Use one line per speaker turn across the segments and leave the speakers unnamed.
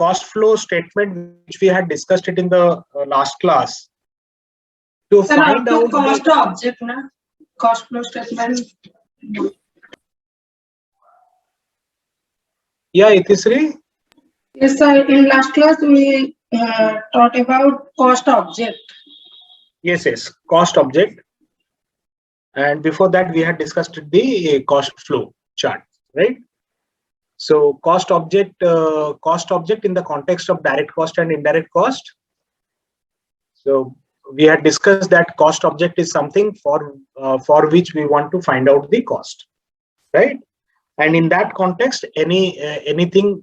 cost flow statement which we had discussed it in the last class. To
Sir,
find out
cost object, na? Cost flow statement.
Yeah, Itisri.
Yes, sir. In last class, we taught about cost object.
Yes, cost object. And before that, we had discussed the cost flow chart, right? So cost object in the context of direct cost and indirect cost. So we had discussed that cost object is something for which we want to find out the cost, right? And in that context, anything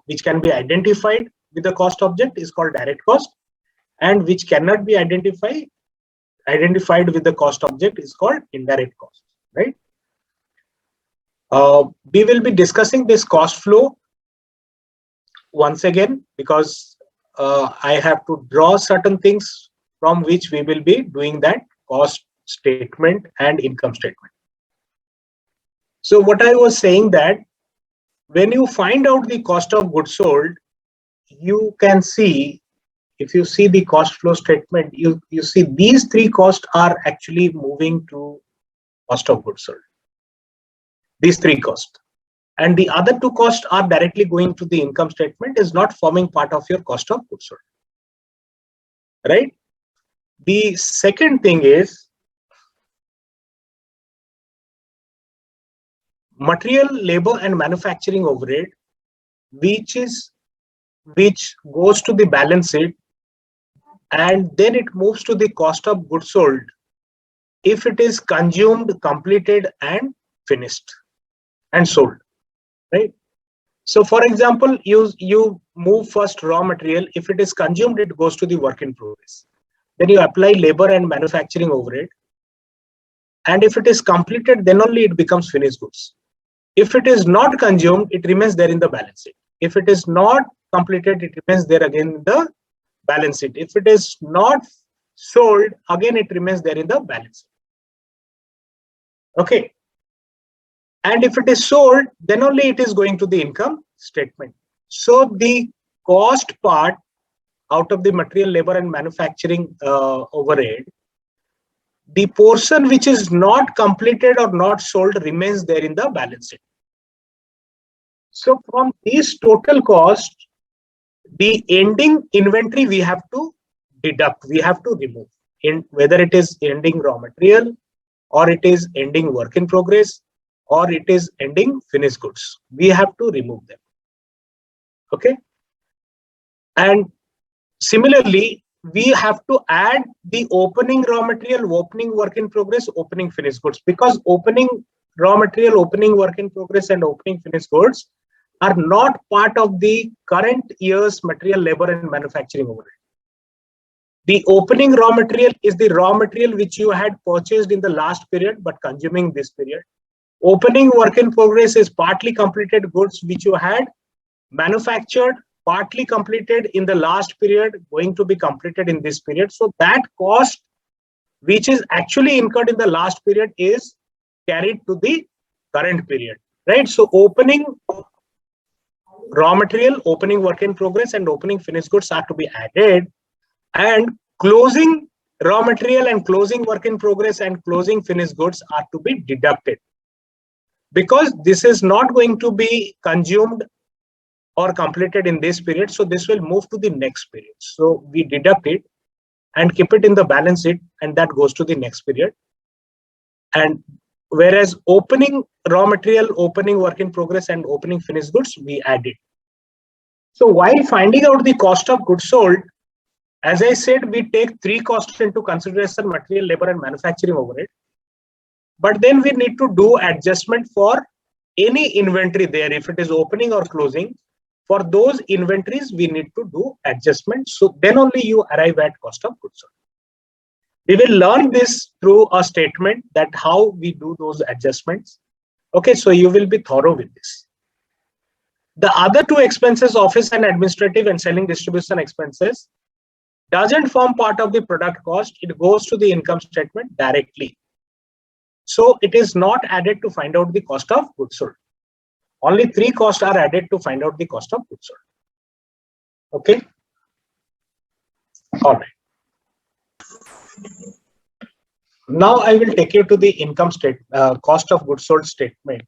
which can be identified with the cost object is called direct cost, and which cannot be identified with the cost object is called indirect cost, right? We will be discussing this cost flow once again because I have to draw certain things from which we will be doing that cost statement and income statement. So what I was saying that when you find out the cost of goods sold, you can see, if you see the cost flow statement, you see these three costs are actually moving to cost of goods sold. These three costs. And the other two costs are directly going to the income statement, is not forming part of your cost of goods sold. Right? The second thing is material, labor, and manufacturing overhead, which goes to the balance sheet, and then it moves to the cost of goods sold if it is consumed, completed, and finished and sold, right? So for example, you move first raw material. If it is consumed, it goes to the work in progress. Then you apply labor and manufacturing overhead, and if it is completed, then only it becomes finished goods. If it is not consumed, it remains there in the balance sheet. If it is not completed, it remains there again in the balance sheet. If it is not sold, again it remains there in the balance sheet. Okay. And if it is sold, then only it is going to the income statement. So the cost part out of the material, labor, and manufacturing overhead, the portion which is not completed or not sold remains there in the balance sheet. So from these total costs, the ending inventory we have to deduct, we have to remove, in whether it is ending raw material, or it is ending work in progress, or it is ending finished goods. We have to remove them. Okay. And similarly, we have to add the opening raw material, opening work in progress, opening finished goods, because opening raw material, opening work in progress, and opening finished goods are not part of the current year's material, labor, and manufacturing overhead. The opening raw material is the raw material which you had purchased in the last period but consuming this period. Opening work in progress is partly completed goods which you had manufactured, partly completed in the last period, going to be completed in this period. So that cost which is actually incurred in the last period is carried to the current period, right? So opening raw material, opening work in progress, and opening finished goods are to be added, and closing raw material and closing work in progress and closing finished goods are to be deducted, because this is not going to be consumed or completed in this period. So this will move to the next period. So we deduct it and keep it in the balance sheet, and that goes to the next period. And whereas opening raw material, opening work in progress, and opening finished goods, we add it. So while finding out the cost of goods sold, as I said, we take three costs into consideration: material, labor, and manufacturing overhead. But then we need to do adjustment for any inventory there. If it is opening or closing, for those inventories, we need to do adjustment. So then only you arrive at cost of goods sold. We will learn this through a statement, that how we do those adjustments. Okay, so you will be thorough with this. The other two expenses, office and administrative and selling distribution expenses, doesn't form part of the product cost. It goes to the income statement directly. So it is not added to find out the cost of goods sold. Only three costs are added to find out the cost of goods sold. Okay. All right. Now I will take you to the income statement, cost of goods sold statement,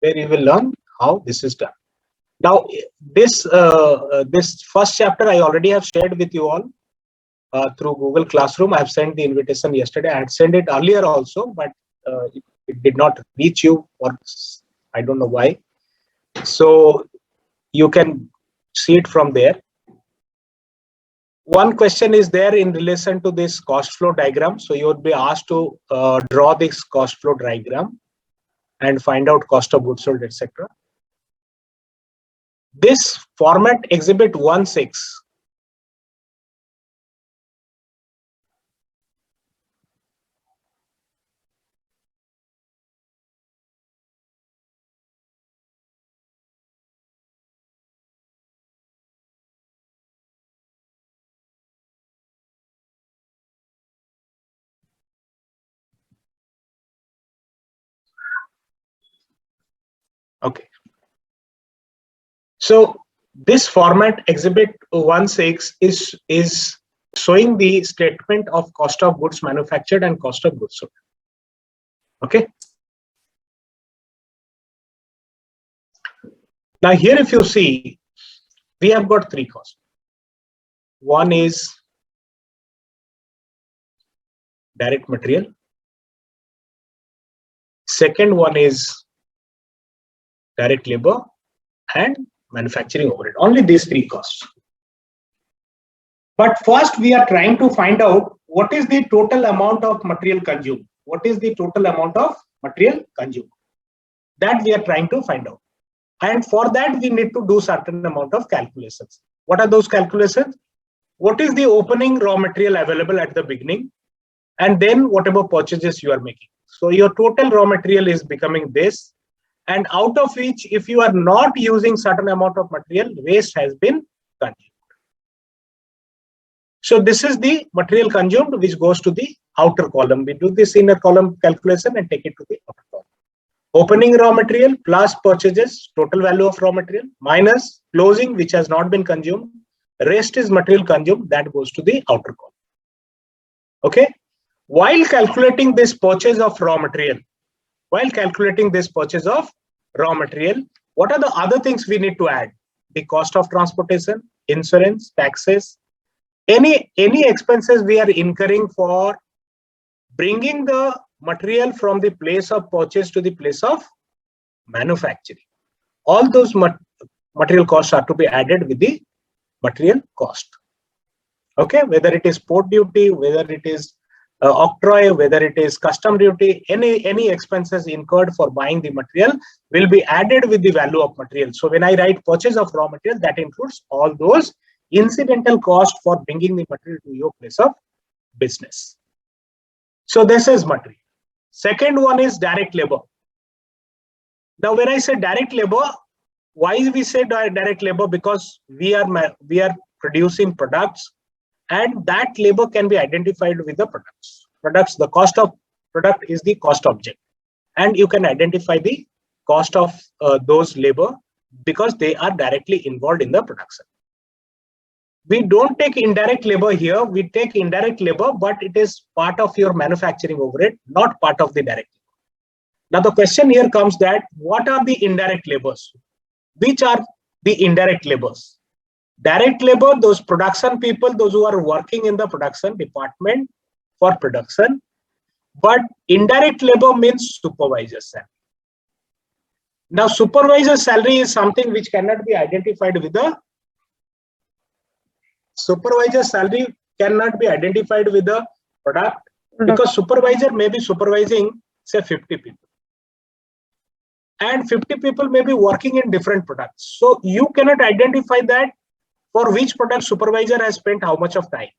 where you will learn how this is done. Now, this first chapter I already have shared with you all through Google Classroom. I have sent the invitation yesterday. I had sent it earlier also, but it did not reach you, or I don't know why. So you can see it from there. One question is there in relation to this cost flow diagram. So you would be asked to draw this cost flow diagram and find out cost of goods sold, etc. This format exhibit 1.6. Okay. So this format exhibit 1.6 is showing the statement of cost of goods manufactured and cost of goods sold. Okay. Now here, if you see, we have got three costs. One is direct material. Second one is direct labor and manufacturing overhead. Only these three costs. But first we are trying to find out what is the total amount of material consumed. What is the total amount of material consumed? That we are trying to find out. And for that we need to do certain amount of calculations. What are those calculations? What is the opening raw material available at the beginning? And then whatever purchases you are making. So your total raw material is becoming this. And out of which, if you are not using certain amount of material, waste has been consumed. So this is the material consumed, which goes to the outer column. We do this inner column calculation and take it to the outer column. Opening raw material plus purchases, total value of raw material, minus closing, which has not been consumed. Rest is material consumed, that goes to the outer column. Okay. While calculating this purchase of raw material, what are the other things we need to add? The cost of transportation, insurance, taxes, any expenses we are incurring for bringing the material from the place of purchase to the place of manufacturing. All those material costs are to be added with the material cost. Okay, whether it is port duty, whether it is octroi, whether it is custom duty, any expenses incurred for buying the material will be added with the value of material. So when I write purchase of raw material, that includes all those incidental costs for bringing the material to your place of business. So this is material. Second one is direct labor. Now when I say direct labor, why we say direct labor? Because we are producing products, and that labor can be identified with the products. The cost of product is the cost object, and you can identify the cost of those labor because they are directly involved in the production. We don't take indirect labor here. We take indirect labor, but it is part of your manufacturing overhead, not part of the direct labor. Now the question here comes that what are the indirect labors? Which are the indirect labors? Direct labor, those production people, those who are working in the production department for production. But indirect labor means supervisor salary. Now supervisor salary is something which cannot be identified with the product because supervisor may be supervising say 50 people. And 50 people may be working in different products. So you cannot identify that for which product supervisor has spent how much of time.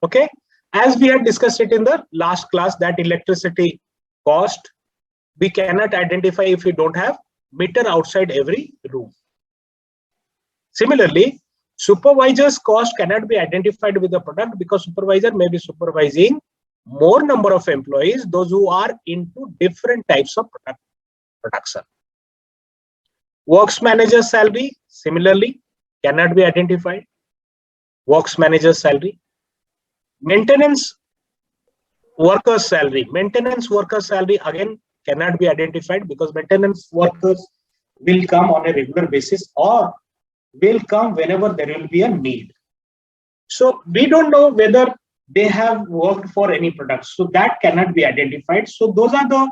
Okay. As we had discussed it in the last class, that electricity cost, we cannot identify if we don't have meter outside every room. Similarly, supervisor's cost cannot be identified with the product because supervisor may be supervising more number of employees, those who are into different types of production. Works manager salary, similarly, cannot be identified. Works manager's salary. Maintenance worker's salary. Maintenance worker's salary again cannot be identified because maintenance workers will come on a regular basis or will come whenever there will be a need. So we don't know whether they have worked for any products, so that cannot be identified. So those are the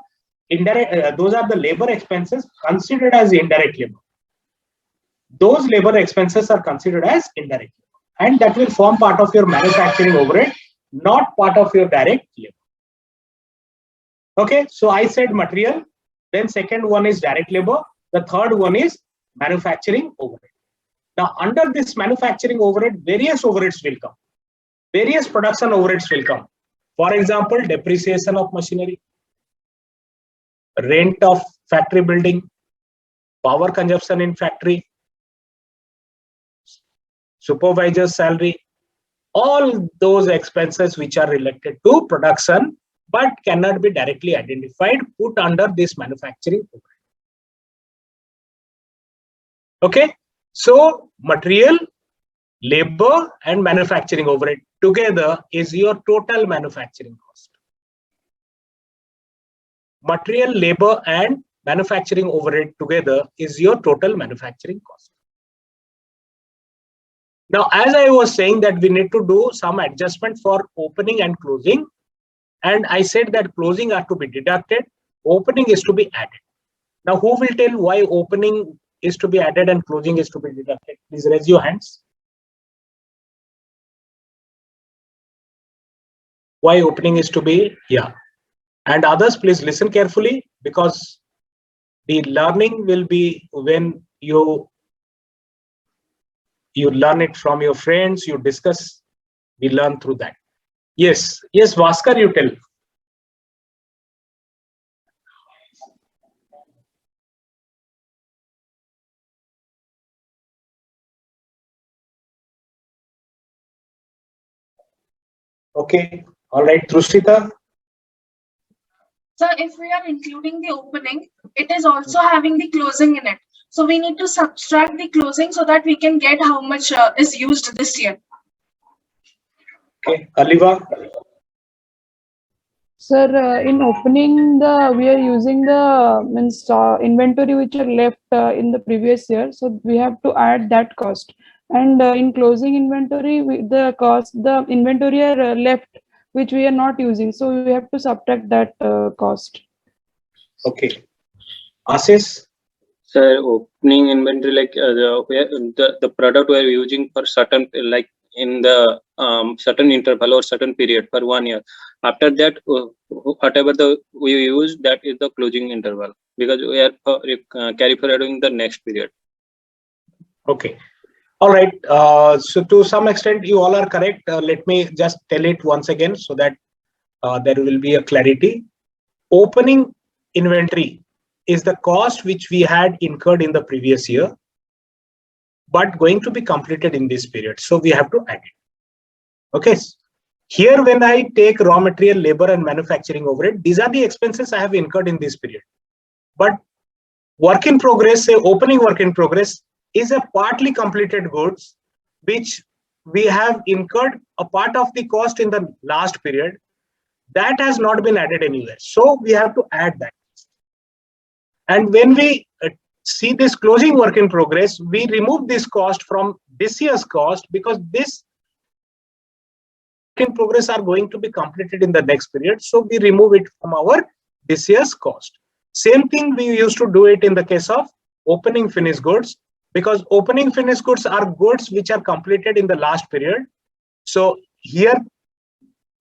indirect, those are the labor expenses considered as indirect labor. Those labor expenses are considered as indirect labor, and that will form part of your manufacturing overhead, not part of your direct labor. Okay, so I said material, then second one is direct labor, the third one is manufacturing overhead. Now, under this manufacturing overhead, various overheads will come. Various production overheads will come. For example, depreciation of machinery, rent of factory building, power consumption in factory, supervisor's salary, all those expenses which are related to production but cannot be directly identified, put under this manufacturing overhead. Okay, so material, labor and manufacturing overhead together is your total manufacturing cost. Material, labor and manufacturing overhead together is your total manufacturing cost. Now, as I was saying that we need to do some adjustment for opening and closing, and I said that closing are to be deducted, opening is to be added. Now, who will tell why opening is to be added and closing is to be deducted? Please raise your hands. Why opening is to be, yeah. And others, please listen carefully, because the learning will be when you learn it from your friends, you discuss, we learn through that. Yes, yes, Bhaskar, you tell. Okay, all right, Trusita.
So if we are including the opening, it is also having the closing in it. So we need to subtract the closing so that we can get how much is used this year.
Okay, Aliva.
Sir, in opening we are using the inventory which are left in the previous year, so we have to add that cost. And in closing inventory, the inventory are left which we are not using, so we have to subtract that cost.
Okay, Ashish.
Sir, opening inventory, like the product we are using for certain, like in the certain interval or certain period for 1 year. After that, whatever we use, that is the closing interval, because we are carry forwarding the next period.
Okay, all right. So to some extent, you all are correct. Let me just tell it once again so that there will be a clarity. Opening inventory is the cost which we had incurred in the previous year, but going to be completed in this period. So we have to add it. Okay. Here, when I take raw material, labor and manufacturing overhead, these are the expenses I have incurred in this period. But work in progress, say opening work in progress, is a partly completed goods, which we have incurred a part of the cost in the last period. That has not been added anywhere. So we have to add that. And when we see this closing work in progress, we remove this cost from this year's cost, because this work in progress are going to be completed in the next period. So we remove it from our this year's cost. Same thing we used to do it in the case of opening finished goods, because opening finished goods are goods which are completed in the last period. So here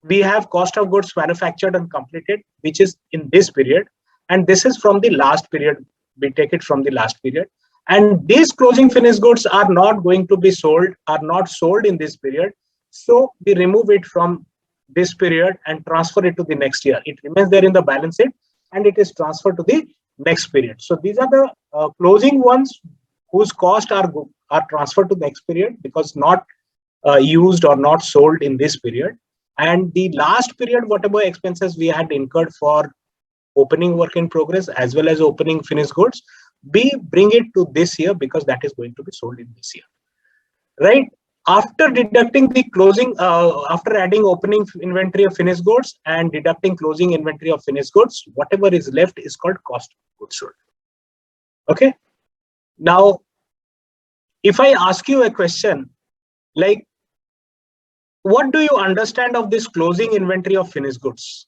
we have cost of goods manufactured and completed, which is in this period. And this is from the last period. We take it from the last period. And these closing finished goods are not going to be sold, are not sold in this period. So we remove it from this period and transfer it to the next year. It remains there in the balance sheet and it is transferred to the next period. So these are the closing ones whose cost are transferred to the next period because not used or not sold in this period. And the last period, whatever expenses we had incurred for opening work in progress as well as opening finished goods, we bring it to this year because that is going to be sold in this year. right? After deducting the closing, after adding opening inventory of finished goods and deducting closing inventory of finished goods, whatever is left is called cost of goods sold. Okay. Now, if I ask you a question like, what do you understand of this closing inventory of finished goods?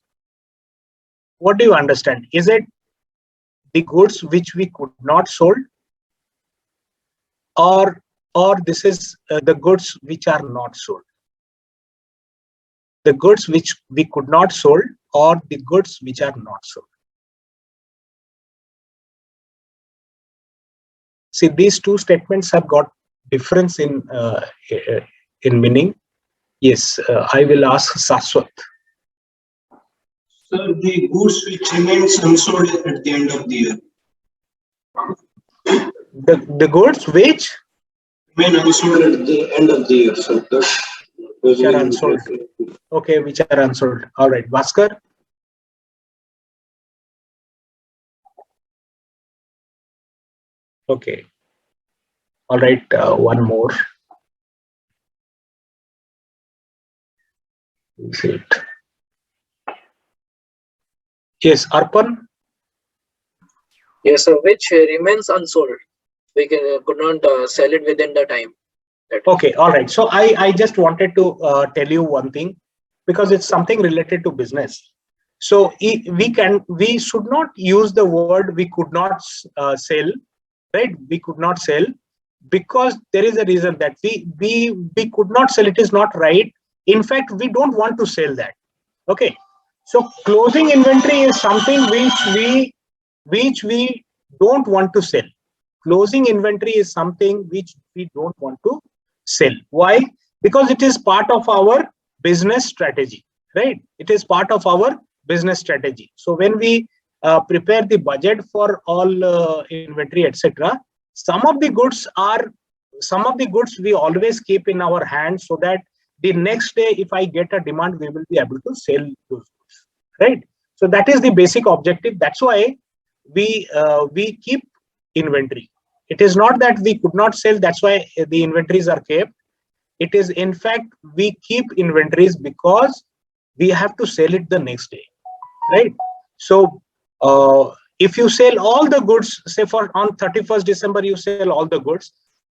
What do you understand? Is it the goods which we could not sold, or this is the goods which are not sold? The goods which we could not sold, or the goods which are not sold? See, these two statements have got difference in meaning. Yes, I will ask Saswat.
Sir, the goods which remains unsold at the end of the year.
The goods which
Remain unsold at the end of the year, sir.
which are unsold. Okay, which are unsold. All right, Bhaskar. Okay. All right, one more. See it. Yes, Arpan.
Yes, sir, which remains unsold. We could not sell it within the time.
Okay, all right. So I just wanted to tell you one thing, because it's something related to business. So we should not use the word we could not sell, right? We could not sell, because there is a reason that we could not sell. It is not right. In fact, we don't want to sell that. Okay. So closing inventory is something which we don't want to sell. Closing inventory is something which we don't want to sell. Why? Because it is part of our business strategy, right? It is part of our business strategy. So when we prepare the budget for all inventory, etc., some of the goods we always keep in our hands, so that the next day, if I get a demand, we will be able to sell those goods, right? So that is the basic objective. That's why we keep inventory. It is not that we could not sell, that's why the inventories are kept. It is, in fact, we keep inventories because we have to sell it the next day, right? So if you sell all the goods, say on 31st December, you sell all the goods.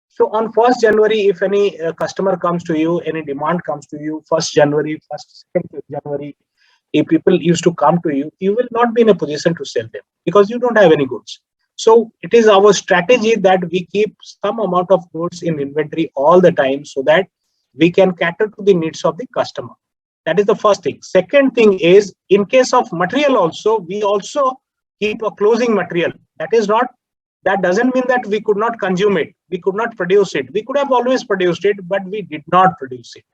So on 1st January, if any customer comes to you, any demand comes to you, 1st January, 2nd January, if people used to come to you, you will not be in a position to sell them because you don't have any goods. So it is our strategy that we keep some amount of goods in inventory all the time, so that we can cater to the needs of the customer. That is the first thing. Second thing is, in case of material also, we also keep a closing material. That doesn't mean that we could not consume it. We could not produce it. We could have always produced it, but we did not produce it.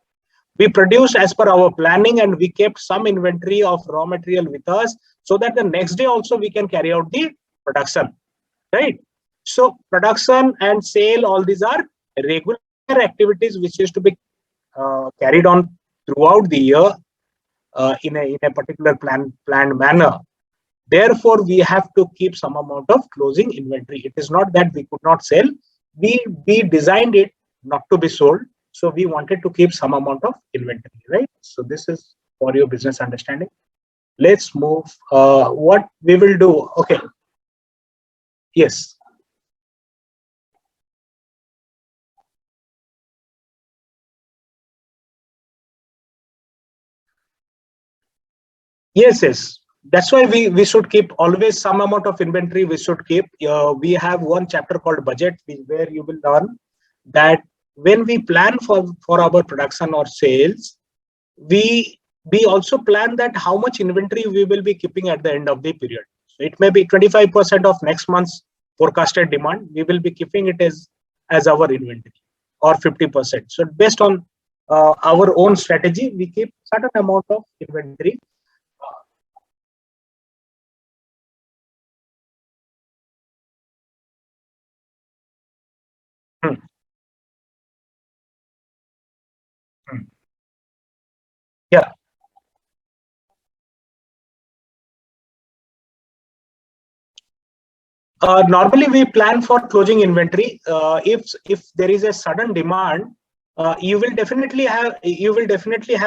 We produced as per our planning, and we kept some inventory of raw material with us, so that the next day also we can carry out the production, right? So production and sale, all these are regular activities which used to be carried on throughout the year in a particular planned manner. Therefore, we have to keep some amount of closing inventory. It is not that we could not sell. We designed it not to be sold. So we wanted to keep some amount of inventory, right? So this is for your business understanding. Let's move. What we will do. Okay. Yes. Yes. That's why we should keep always some amount of inventory. We should keep. We have one chapter called budget, where you will learn that when we plan for our production or sales, we also plan that how much inventory we will be keeping at the end of the period. So it may be 25% of next month's forecasted demand. We will be keeping it as our inventory, or 50%. So based on our own strategy, we keep certain amount of inventory. Yeah. Normally we plan for closing inventory. If there is a sudden demand, you will definitely have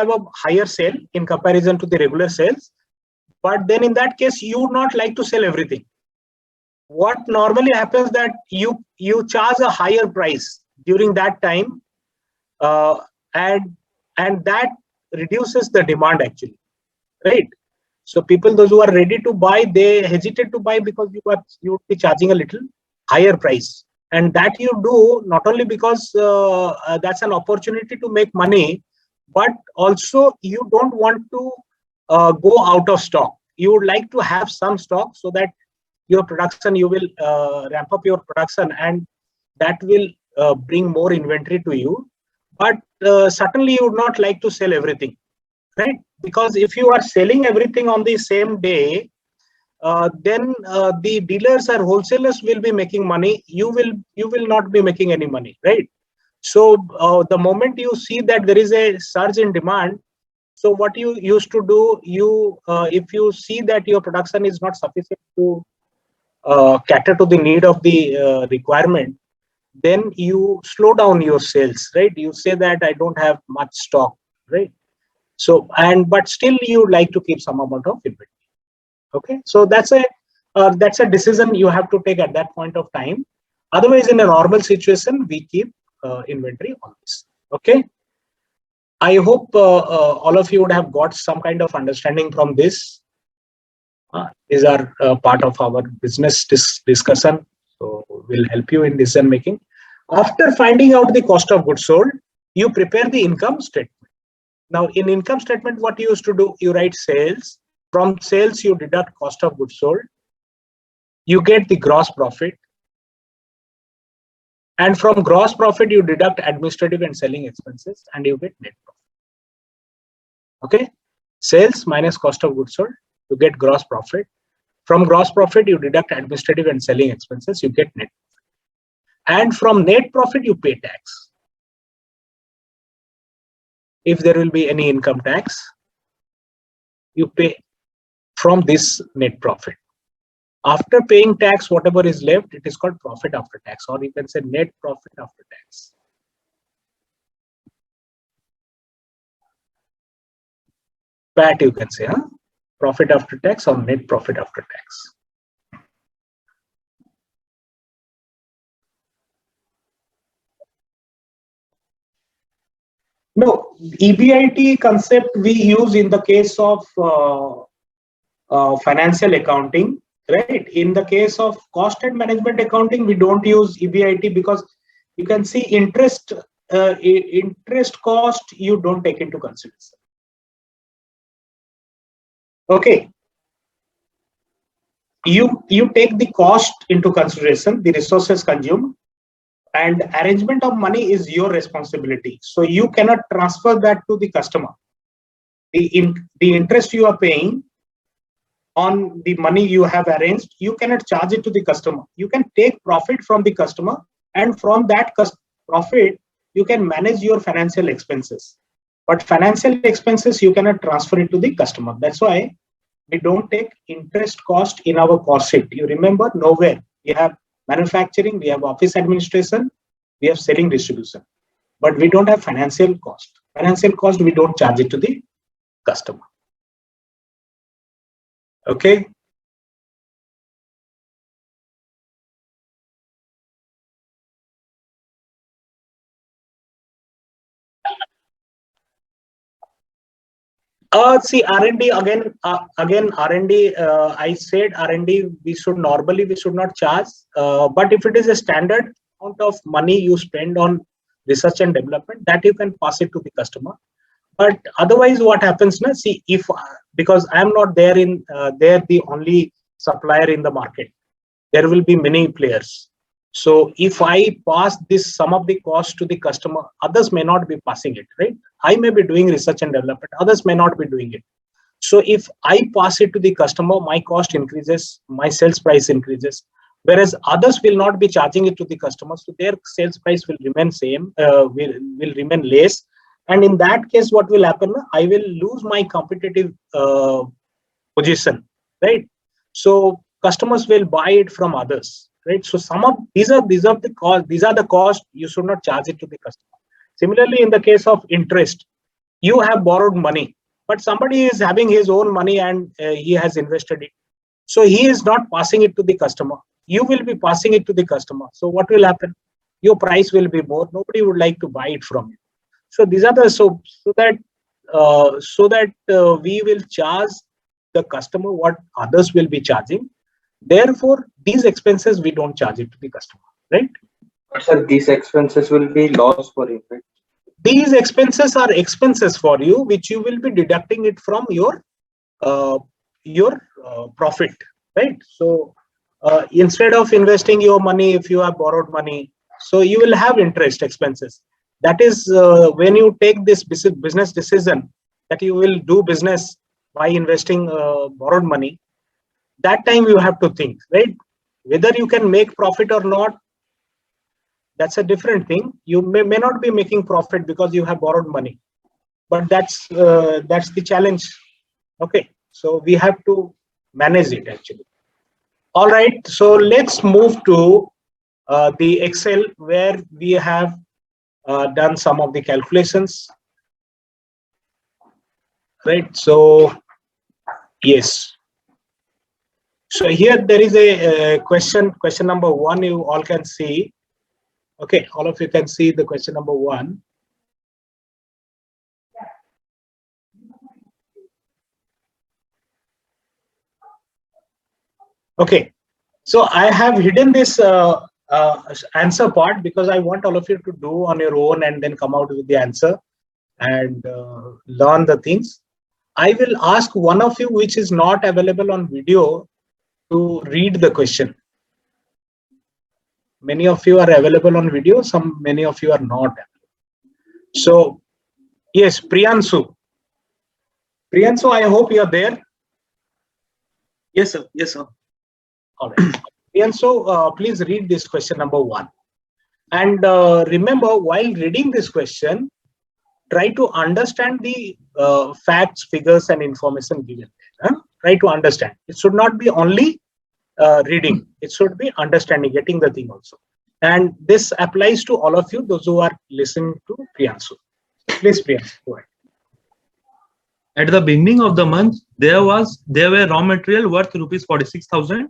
a higher sale in comparison to the regular sales. But then in that case, you would not like to sell everything. What normally happens that you charge a higher price during that time, and that reduces the demand actually, right? So people, those who are ready to buy, they hesitate to buy because you would be charging a little higher price, and that you do not only because that's an opportunity to make money, but also you don't want to go out of stock. You would like to have some stock so that your production, you will ramp up your production, and that will bring more inventory to you. But certainly you would not like to sell everything, right? Because if you are selling everything on the same day, then the dealers or wholesalers will be making money. You will not be making any money, right? So the moment you see that there is a surge in demand, so what you used to do, if you see that your production is not sufficient to cater to the need of the requirement, then you slow down your sales, right? You say that I don't have much stock, right? So, but still you would like to keep some amount of inventory. Okay, so that's a decision you have to take at that point of time. Otherwise, in a normal situation, we keep inventory always. Okay, I hope all of you would have got some kind of understanding from this. These are part of our business discussion, so will help you in decision making. After finding out the cost of goods sold, you prepare the income statement. Now, in income statement, what you used to do, you write sales. From sales, you deduct cost of goods sold. You get the gross profit. And from gross profit, you deduct administrative and selling expenses, and you get net profit. Okay, sales minus cost of goods sold, you get gross profit. From gross profit, you deduct administrative and selling expenses, you get net profit. And from net profit, you pay tax. If there will be any income tax, you pay from this net profit. After paying tax, whatever is left, it is called profit after tax, or you can say net profit after tax. PAT, you can say, huh? Profit after tax or net profit after tax. No, EBIT concept we use in the case of financial accounting, right? In the case of cost and management accounting, we don't use EBIT because you can see interest cost you don't take into consideration. Okay, you take the cost into consideration, the resources consumed, and arrangement of money is your responsibility. So you cannot transfer that to the customer. The interest you are paying on the money you have arranged, you cannot charge it to the customer. You can take profit from the customer, and from that profit, you can manage your financial expenses. But financial expenses, you cannot transfer it to the customer. That's why we don't take interest cost in our cost sheet. You remember, nowhere. We have manufacturing, we have office administration, we have selling distribution, but we don't have financial cost. Financial cost, we don't charge it to the customer. Okay. See, R&D again R&D. I said R&D we should not charge. But if it is a standard amount of money you spend on research and development, that you can pass it to the customer. But otherwise, what happens now? See, because I am not there the only supplier in the market, there will be many players. So if I pass some of the cost to the customer, others may not be passing it, right? I may be doing research and development, others may not be doing it. So if I pass it to the customer, my cost increases, my sales price increases, whereas others will not be charging it to the customer, so their sales price will remain same, will remain less. And in that case, what will happen? I will lose my competitive position, right? So customers will buy it from others, right? So these are the costs you should not charge it to the customer. Similarly, in the case of interest, you have borrowed money, but somebody is having his own money and he has invested it. So he is not passing it to the customer. You will be passing it to the customer. So what will happen? Your price will be more. Nobody would like to buy it from you. So these are the so that we will charge the customer what others will be charging. Therefore, these expenses we don't charge it to the customer, right?
But sir, these expenses will be loss for you, right?
These expenses are expenses for you, which you will be deducting it from your profit, right? So instead of investing your money, if you have borrowed money, so you will have interest expenses. That is when you take this business decision that you will do business by investing borrowed money. That time you have to think, right? Whether you can make profit or not, that's a different thing. You may not be making profit because you have borrowed money, but that's the challenge. Okay, so we have to manage it actually. All right, so let's move to the Excel where we have done some of the calculations. Right, so yes. So here there is a question number 1, you all can see. Okay, all of you can see the question number 1. Okay, so I have hidden this answer part because I want all of you to do on your own and then come out with the answer and learn the things. I will ask one of you which is not available on video to read the question. Many of you are available on video, many of you are not. So yes, Priyansu. Priyansu, I hope you are there.
Yes, sir. Yes, sir.
All right. Priyansu, please read this question number 1. And remember, while reading this question, try to understand the facts, figures, and information given. Try to understand. It should not be only reading. It should be understanding, getting the thing also. And this applies to all of you, those who are listening to Priyansu. Please, Priyansu, go ahead.
At the beginning of the month, there were raw material worth rupees 46,000.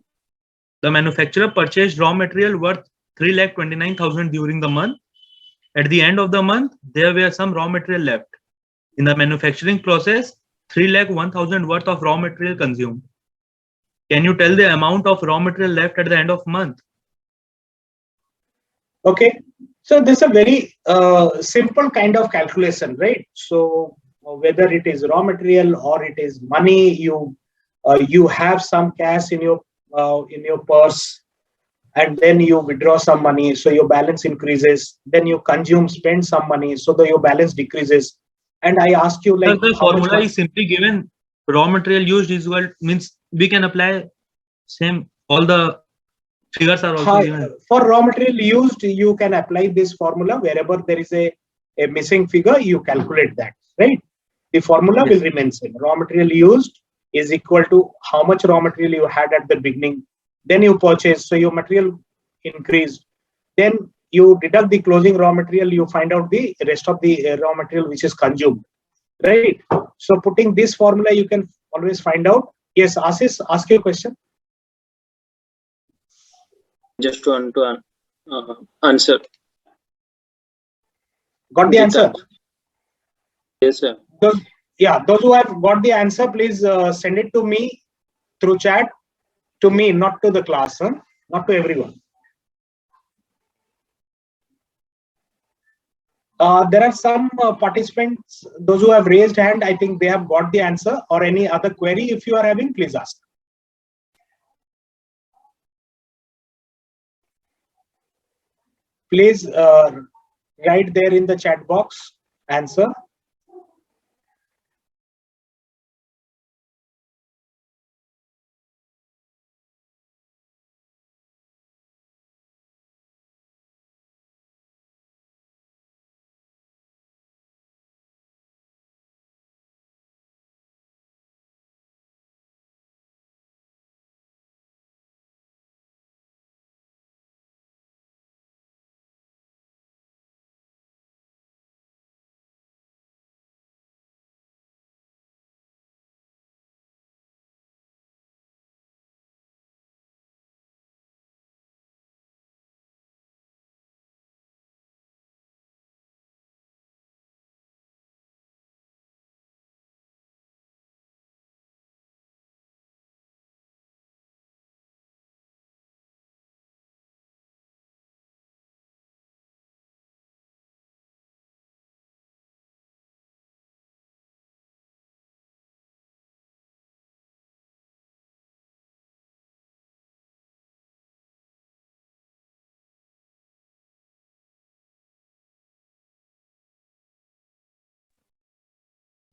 The manufacturer purchased raw material worth 3,29,000 during the month. At the end of the month, there were some raw material left. In the manufacturing process, 3,01,000 worth of raw material consumed. Can you tell the amount of raw material left at the end of month?
Okay, so this is a very simple kind of calculation, right? So whether it is raw material or it is money, you have some cash in your purse, and then you withdraw some money, so your balance increases. Then you spend some money, so that your balance decreases. And I ask you, like,
the formula is simply given. Raw material used is equal, means we can apply same, all the figures are also given.
For raw material used, you can apply this formula. Wherever there is a missing figure, you calculate that, right? The formula will remain same. Raw material used is equal to how much raw material you had at the beginning. Then you purchase, so your material increased. Then you deduct the closing raw material, you find out the rest of the raw material which is consumed, right? So putting this formula, you can always find out. Yes, Ashish, ask your question.
Just to answer.
Got the answer?
Yes, sir.
Those who have got the answer, please send it to me through chat. To me, not to the class, not to everyone. There are some participants, those who have raised hand, I think they have got the answer, or any other query if you are having, please ask. Please write there in the chat box, answer.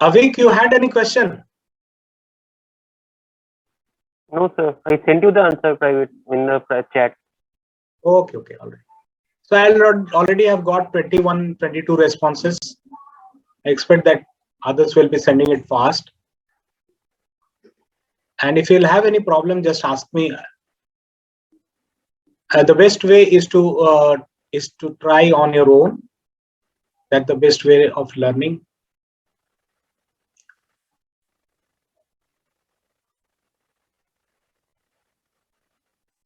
Avik, you had any question?
No, sir. I sent you the answer private in the chat.
Okay, okay, all right. So already have got 21, 22 responses. I expect that others will be sending it fast. And if you'll have any problem, just ask me. The best way is to try on your own. That's the best way of learning.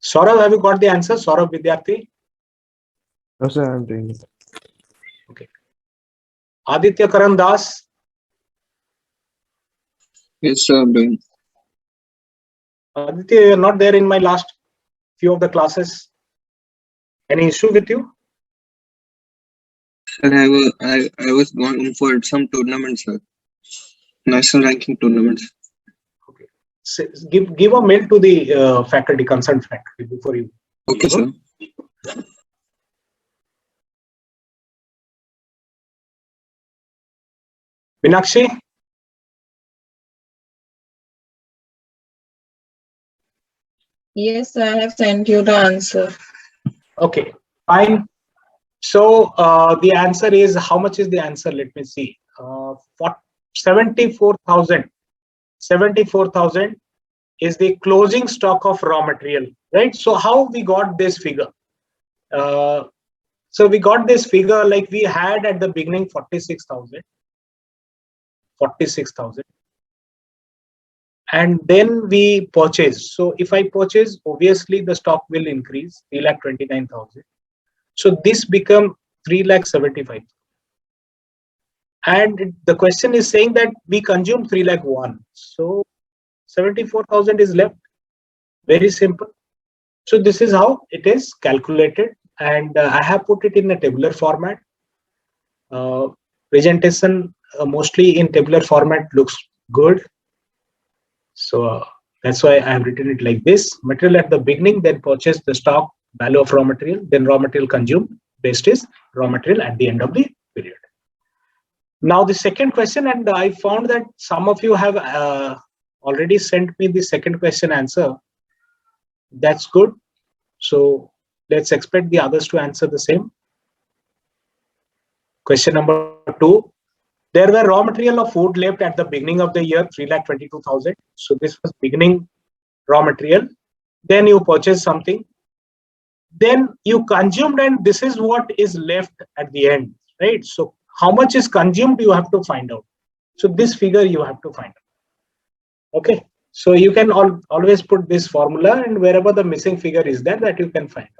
Saurav, have you got the answer? Saurav Vidyarthi?
No, sir, I'm doing it.
Okay. Aditya Karan Das?
Yes, sir, I'm doing.
Aditya, you're not there in my last few of the classes. Any issue with you?
Sir, I was going for some tournaments, sir. National ranking tournaments.
Okay. Give a mail to the faculty, concerned faculty before you.
Okay, sir.
Minakshi?
Yes, I have sent you the answer.
Okay, fine. So the answer is, how much is the answer? Let me see. 74,000. 74,000 is the closing stock of raw material, right? So how we got this figure? So we got this figure like we had at the beginning 46,000. 46,000. And then we purchase. So if I purchase, obviously the stock will increase 3,29,000. So this become 3,75,000. And the question is saying that we consume 3,01,000. So 74,000 is left. Very simple. So this is how it is calculated. And I have put it in a tabular format. Presentation mostly in tabular format looks good. So that's why I have written it like this. Material at the beginning, then purchase the stock, value of raw material, then raw material consumed, best is raw material at the end of the period. Now the second question, and I found that some of you have already sent me the second question answer. That's good. So let's expect the others to answer the same. Question number 2. There were raw material of food left at the beginning of the year, 3,22,000. So this was beginning raw material. Then you purchase something. Then you consumed, and this is what is left at the end, right? So how much is consumed, you have to find out. So this figure you have to find out. Okay. So you can always put this formula, and wherever the missing figure is there, that you can find out.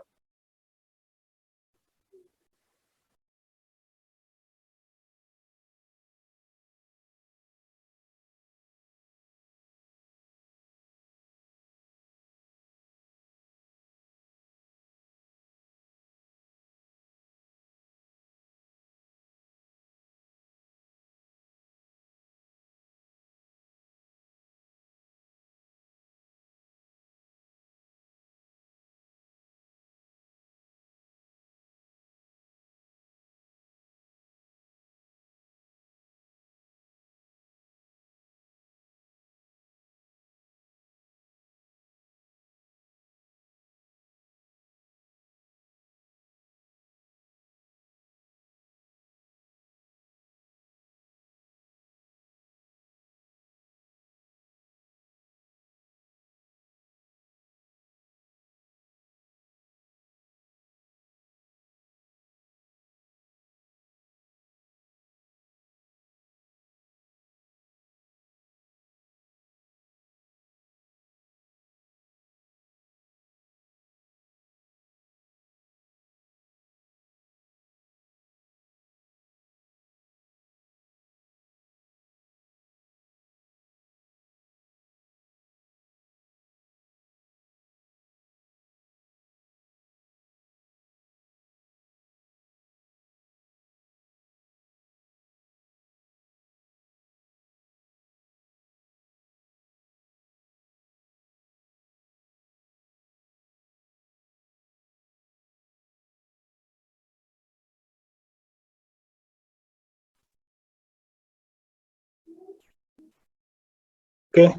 Okay.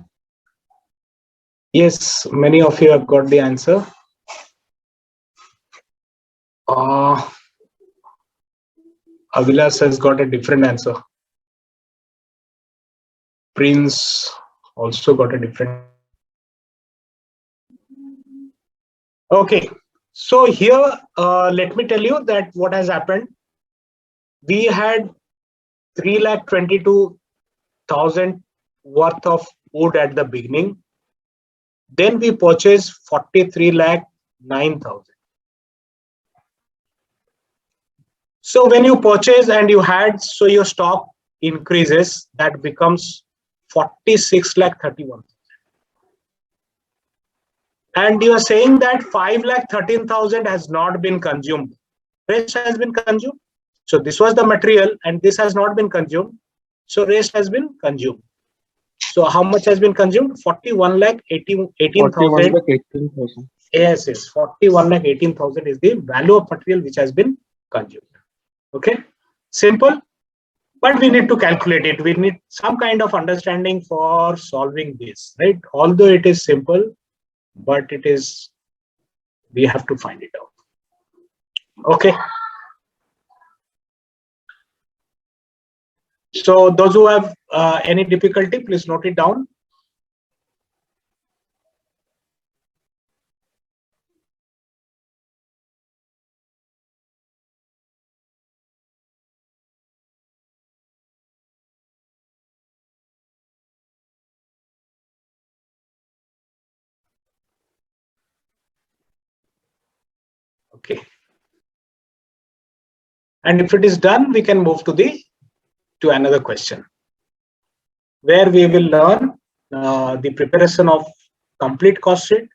Yes, many of you have got the answer. Avilas has got a different answer. Prince also got a different. Okay, so here let me tell you that what has happened. We had 3,22,000 worth of wood at the beginning. Then we purchased 43,09,000. So when you purchase and you had, so your stock increases, that becomes 46,31,000. And you are saying that 5,13,000 has not been consumed. Rest has been consumed. So this was the material and this has not been consumed. So rest has been consumed. So how much has been consumed? 41,18,000.
18,000.
Yes, 41,18,000 is the value of material which has been consumed. Okay, simple, but we need to calculate it. We need some kind of understanding for solving this, right? Although it is simple, but it is, we have to find it out. Okay. So those who have any difficulty, please note it down. Okay. And if it is done, we can move to another question, where we will learn the preparation of complete cost sheet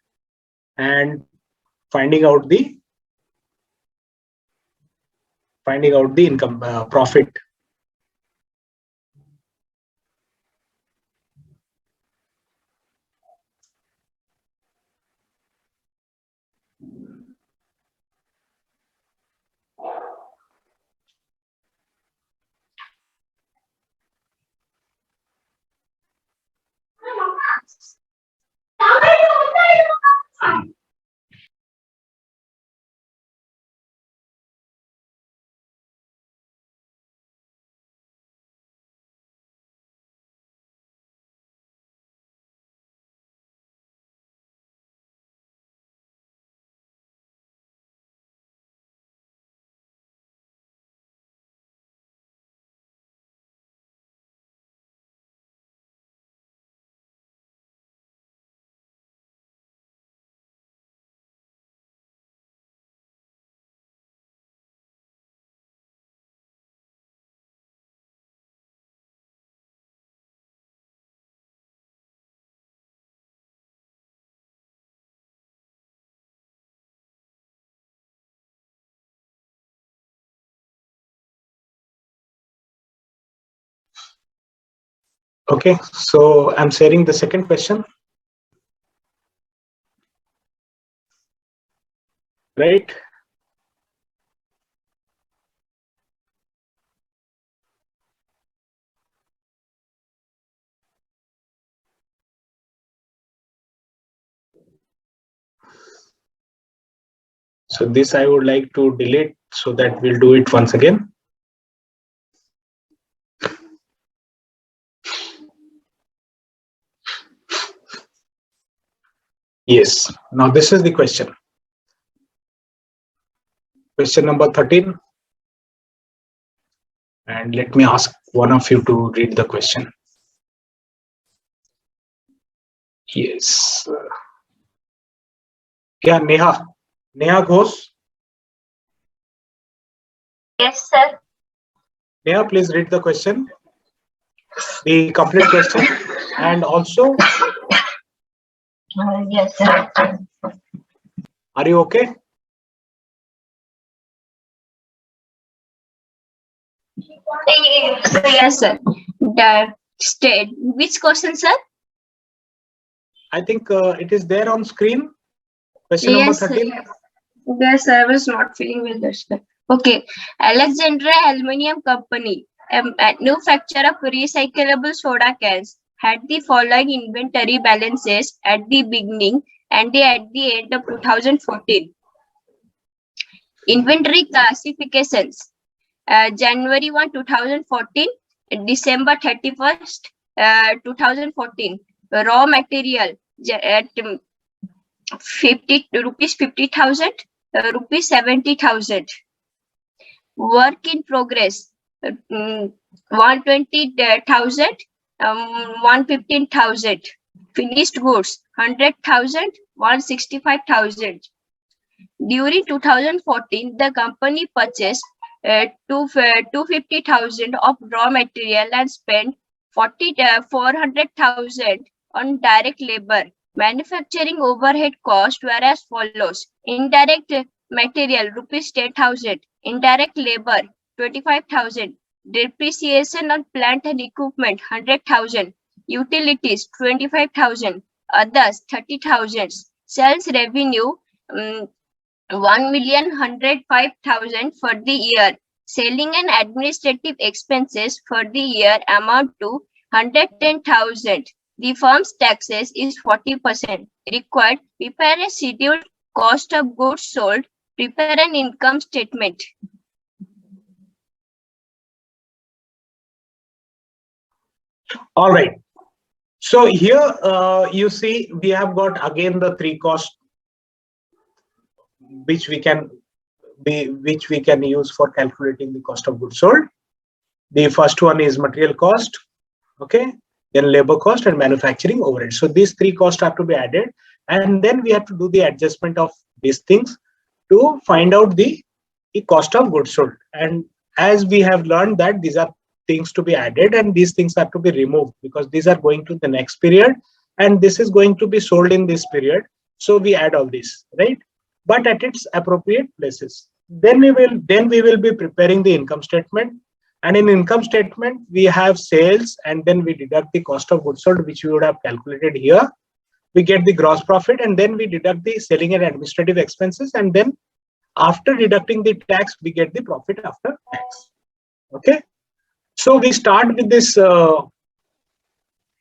and finding out the income profit. Okay, so I'm sharing the second question. Right? So this I would like to delete so that we'll do it once again. Yes, now this is the question. Question number 13. And let me ask one of you to read the question. Yes. Yeah, Neha Ghosh.
Yes, sir.
Neha, please read the question, the complete question, and also.
Yes, sir.
Are you okay?
Yes, sir. Which question, sir?
I think it is there on screen. Question number 13.
Sir. Yes, I was not feeling with this. Okay. Alexandria Aluminium Company, a manufacturer of recyclable soda cans, had the following inventory balances at the beginning and at the end of 2014. Inventory classifications. January 1, 2014, December 31st, 2014. Raw material at rupees 50,000, rupees 70,000. Work in progress, 120,000, 115,000. Finished goods, 100,000, 165,000. During 2014, the company purchased 250,000 of raw material and spent 400,000 on direct labor. Manufacturing overhead costs were as follows: indirect material rupees 10,000, indirect labor 25,000, depreciation on plant and equipment 100,000, utilities 25,000, others 30,000. Sales revenue 1,105,000 for the year. Selling and administrative expenses for the year amount to 110,000. The firm's taxes is 40%. Required: prepare a scheduled cost of goods sold, prepare an income statement.
All right. So here you see we have got again the three costs which we can use for calculating the cost of goods sold. The first one is material cost, okay, then labor cost and manufacturing overhead. So these three costs have to be added, and then we have to do the adjustment of these things to find out the cost of goods sold. And as we have learned that these are things to be added and these things have to be removed because these are going to the next period and this is going to be sold in this period. So we add all this, right? But at its appropriate places. Then we will be preparing the income statement. And in income statement, we have sales and then we deduct the cost of goods sold, which we would have calculated here. We get the gross profit and then we deduct the selling and administrative expenses. And then after deducting the tax, we get the profit after tax. Okay. So we start with this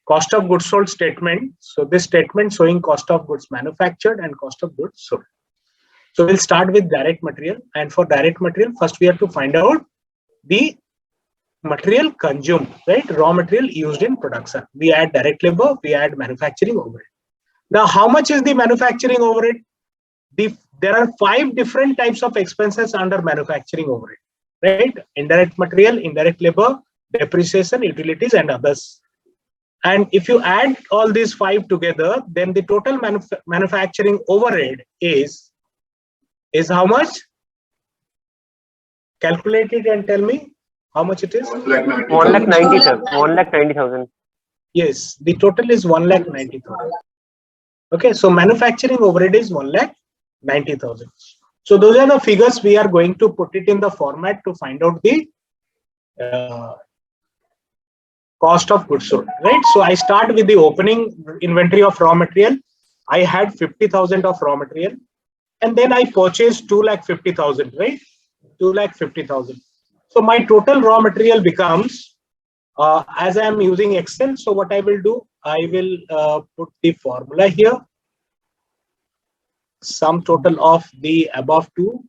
cost of goods sold statement. So this statement showing cost of goods manufactured and cost of goods sold. So we'll start with direct material, and for direct material, first we have to find out the material consumed, right? Raw material used in production. We add direct labor, we add manufacturing overhead. Now, how much is the manufacturing overhead? There are 5 different types of expenses under manufacturing overhead, right? Indirect material, indirect labor, depreciation, utilities, and others. And if you add all these 5 together, then the total manufacturing overhead is how much? Calculate it and tell me how much it is.
1,90,000.
Yes, the total is 1,90,000. Okay, so manufacturing overhead is 1,90,000. So those are the figures we are going to put it in the format to find out the cost of goods sold, right? So I start with the opening inventory of raw material. I had 50,000 of raw material. And then I purchased 2,50,000, right? 2,50,000. So my total raw material becomes, as I am using Excel, so what I will do, I will put the formula here. Sum total of the above two.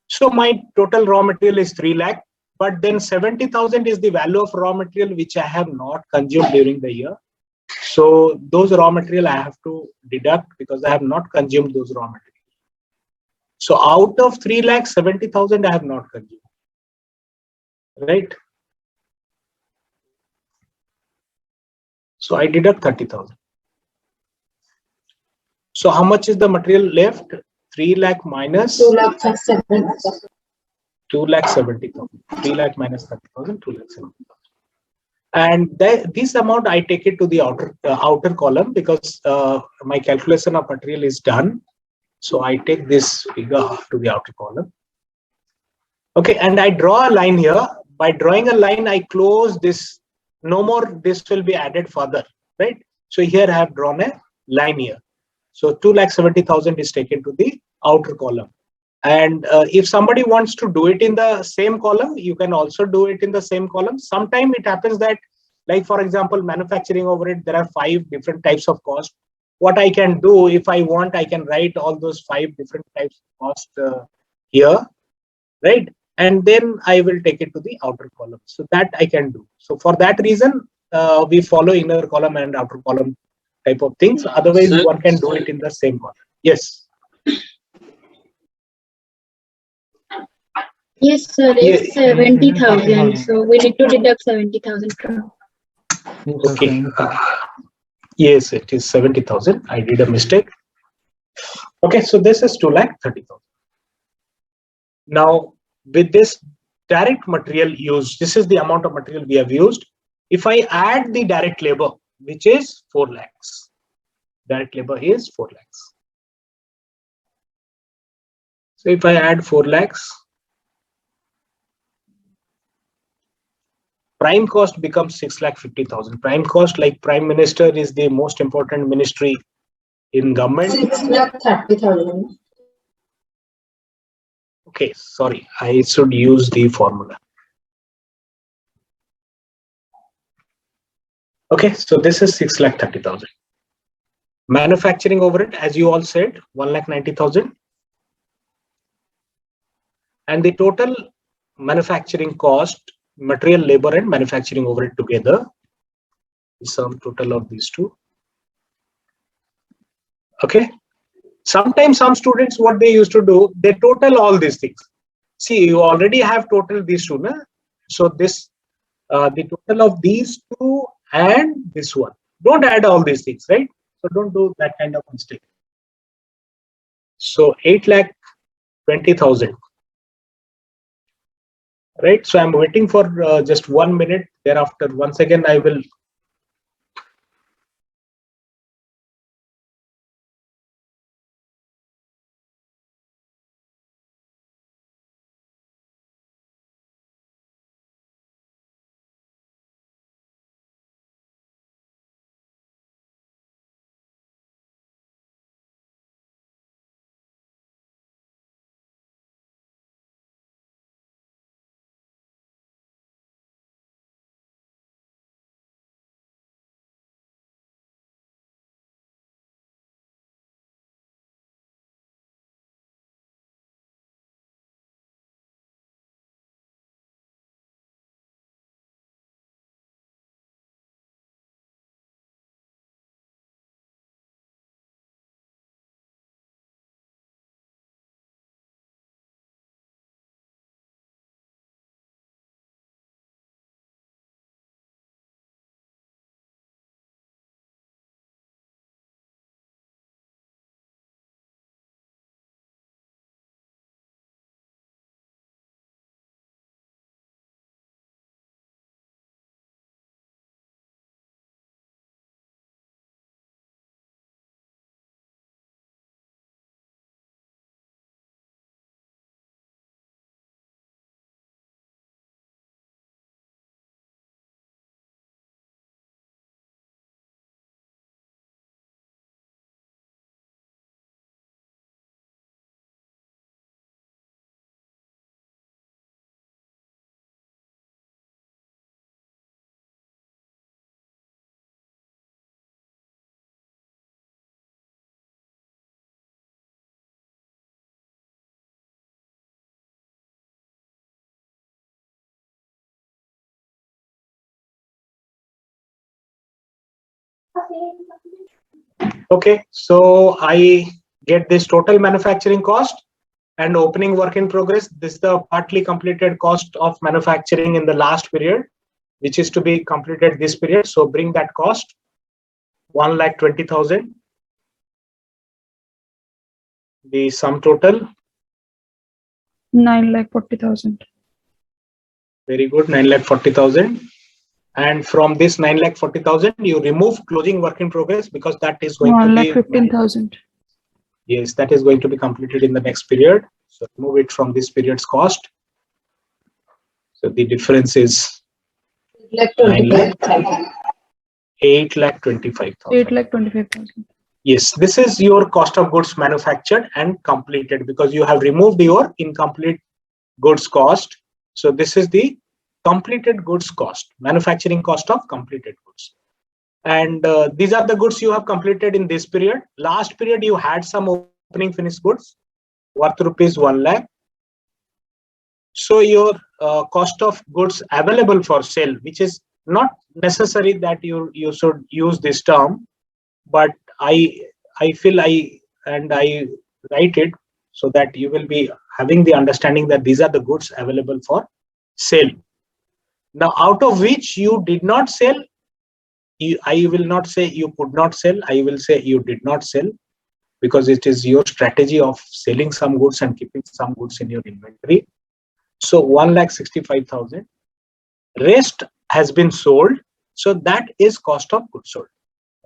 So my total raw material is 3 lakh, but then 70,000 is the value of raw material which I have not consumed during the year. So those raw material I have to deduct because I have not consumed those raw material. So out of 3,70,000 I have not consumed, right? So I deduct 30,000. So how much is the material left? 3 lakh minus
2,70,000.
2,70,000. 3 lakh minus 30,000, 2,70,000. And this amount I take it to the outer column because my calculation of material is done. So I take this figure to the outer column. Okay, and I draw a line here. By drawing a line, I close this. No more this will be added further, right? So here I have drawn a line here. So 2,70,000 is taken to the outer column. And if somebody wants to do it in the same column, you can also do it in the same column. Sometimes it happens that, like for example, manufacturing overhead, there are 5 different types of cost. What I can do, if I want, I can write all those 5 different types of cost here, right? And then I will take it to the outer column. So that I can do. So for that reason, we follow inner column and outer column type of things. Otherwise,
Sir,
one can do it in the same column. Yes.
Yes, sir,
Yes.
it's 70,000. So we need to deduct 70,000 from.
Okay. Yes, it is 70,000. I did a mistake. Okay, so this is 2,30,000. Now, with this direct material used, this is the amount of material we have used. If I add the direct labor, which is 4 lakhs, direct labor is 4 lakhs. So if I add 4 lakhs, prime cost becomes 6,50,000. Prime cost, like Prime Minister, is the most important ministry in government.
6,30,000.
Okay, sorry, I should use the formula. Okay, so this is 6,30,000. Manufacturing overhead, as you all said, 1,90,000. And the total manufacturing cost, material, labor, and manufacturing overhead together, the sum total of these two. Okay. Sometimes some students, what they used to do, they total all these things. See, you already have total these two, na? So this, the total of these two and this one. Don't add all these things, right? So don't do that kind of mistake. So 8,20,000. Right. So I'm waiting for just 1 minute. Thereafter, once again, I will. Okay, so I get this total manufacturing cost and opening work in progress. This is the partly completed cost of manufacturing in the last period, which is to be completed this period. So bring that cost 1,20,000. The sum total.
9,40,000.
Very good, 9,40,000. And from this 9,40,000, you remove closing work in progress because that is going to be
1,15,000.
Yes, that is going to be completed in the next period. So remove it from this period's cost. So the difference is 8,25,000.
8,25,000.
Yes, this is your cost of goods manufactured and completed because you have removed your incomplete goods cost. So this is the completed goods cost, manufacturing cost of completed goods. And these are the goods you have completed in this period. Last period, you had some opening finished goods worth rupees 1 lakh. So your cost of goods available for sale, which is not necessary that you should use this term, but I feel I write it so that you will be having the understanding that these are the goods available for sale. Now, out of which you did not sell, I will not say you could not sell. I will say you did not sell because it is your strategy of selling some goods and keeping some goods in your inventory. So 1,65,000. Rest has been sold. So that is cost of goods sold.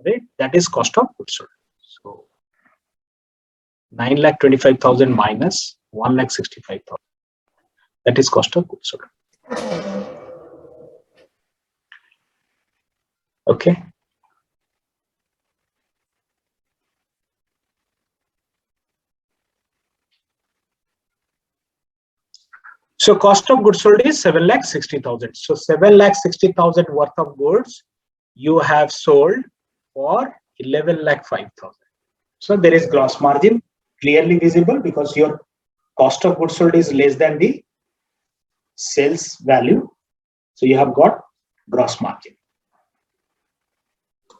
Right? That is cost of goods sold. So 9,25,000 minus 1,65,000. That is cost of goods sold. Okay. So cost of goods sold is 7,60,000. So 7,60,000 worth of goods you have sold for 11,05,000. So there is gross margin clearly visible because your cost of goods sold is less than the sales value. So you have got gross margin.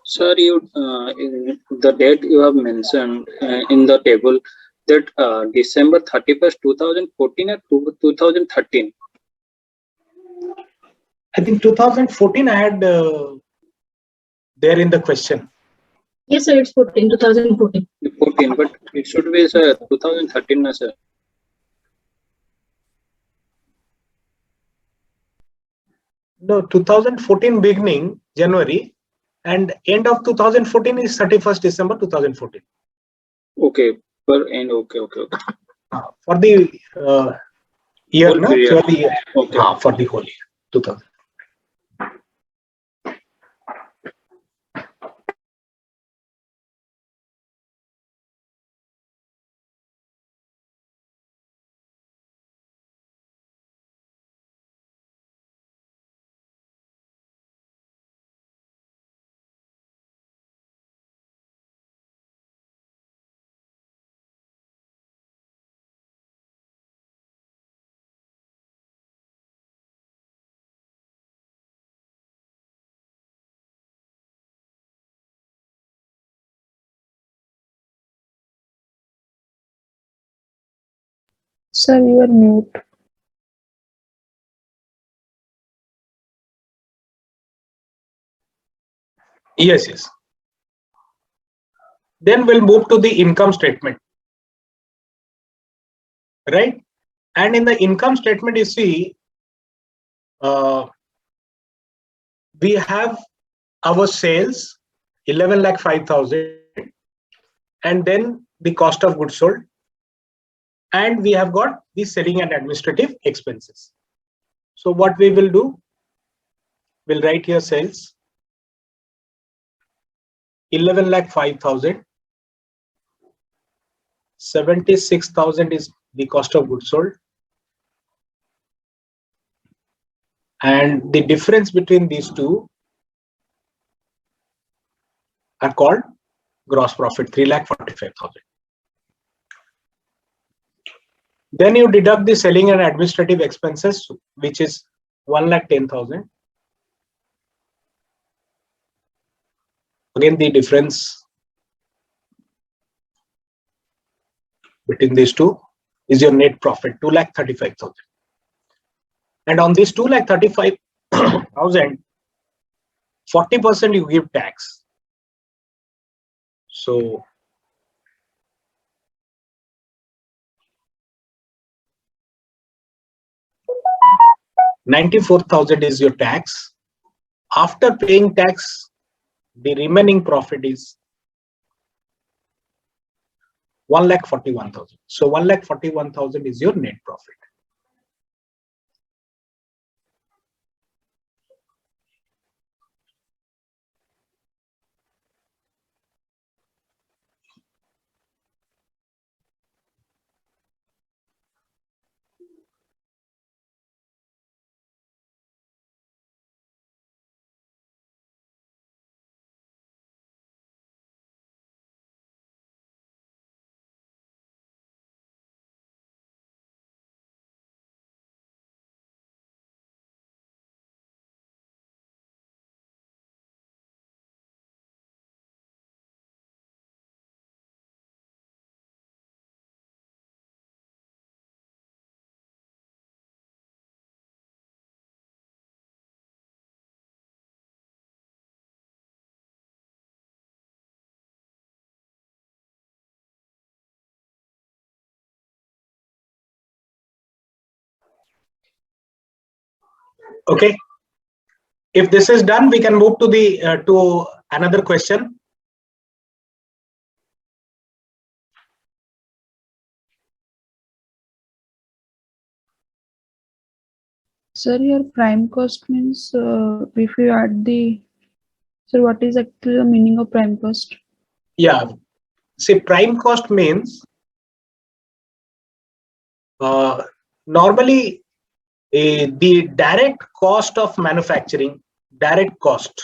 Sir, the date you have mentioned in the table, that December 31st, 2014 or 2013?
I think 2014 I had there in the question.
Yes, sir, it's 2014.
14, but it should be, sir, 2013, sir.
No, 2014 beginning January and end of 2014 is 31st December 2014.
Okay, per end. Okay.
For the year,
Whole
no?
period.
For the year.
Okay.
For the whole year, 2000.
Sir, you are mute.
Yes. Then we'll move to the income statement. Right? And in the income statement, you see, we have our sales 11,05,000 and then the cost of goods sold. And we have got the selling and administrative expenses. So what we will do, we'll write here sales 11,05,000. 76,000 is the cost of goods sold. And the difference between these two are called gross profit, 3,45,000. Then you deduct the selling and administrative expenses, which is 1,10,000. Again, the difference between these two is your net profit, 2,35,000. And on this 2,35,000, 40% you give tax. So $94,000 is your tax. After paying tax, the remaining profit is 1,41,000. So 1,41,000 is your net profit. Okay. If this is done, we can move to the to another question.
Sir, your prime cost means if you add the, sir, what is actually the meaning of prime cost?
Yeah. See, prime cost means normally the direct cost of manufacturing, direct cost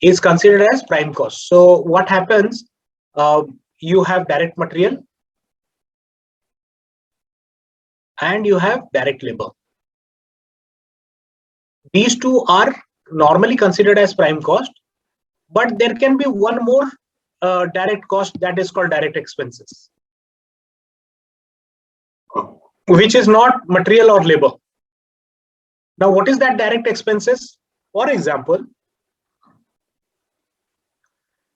is considered as prime cost. So what happens? You have direct material and you have direct labor. These two are normally considered as prime cost, but there can be one more direct cost that is called direct expenses, which is not material or labor. Now, what is that direct expenses? For example,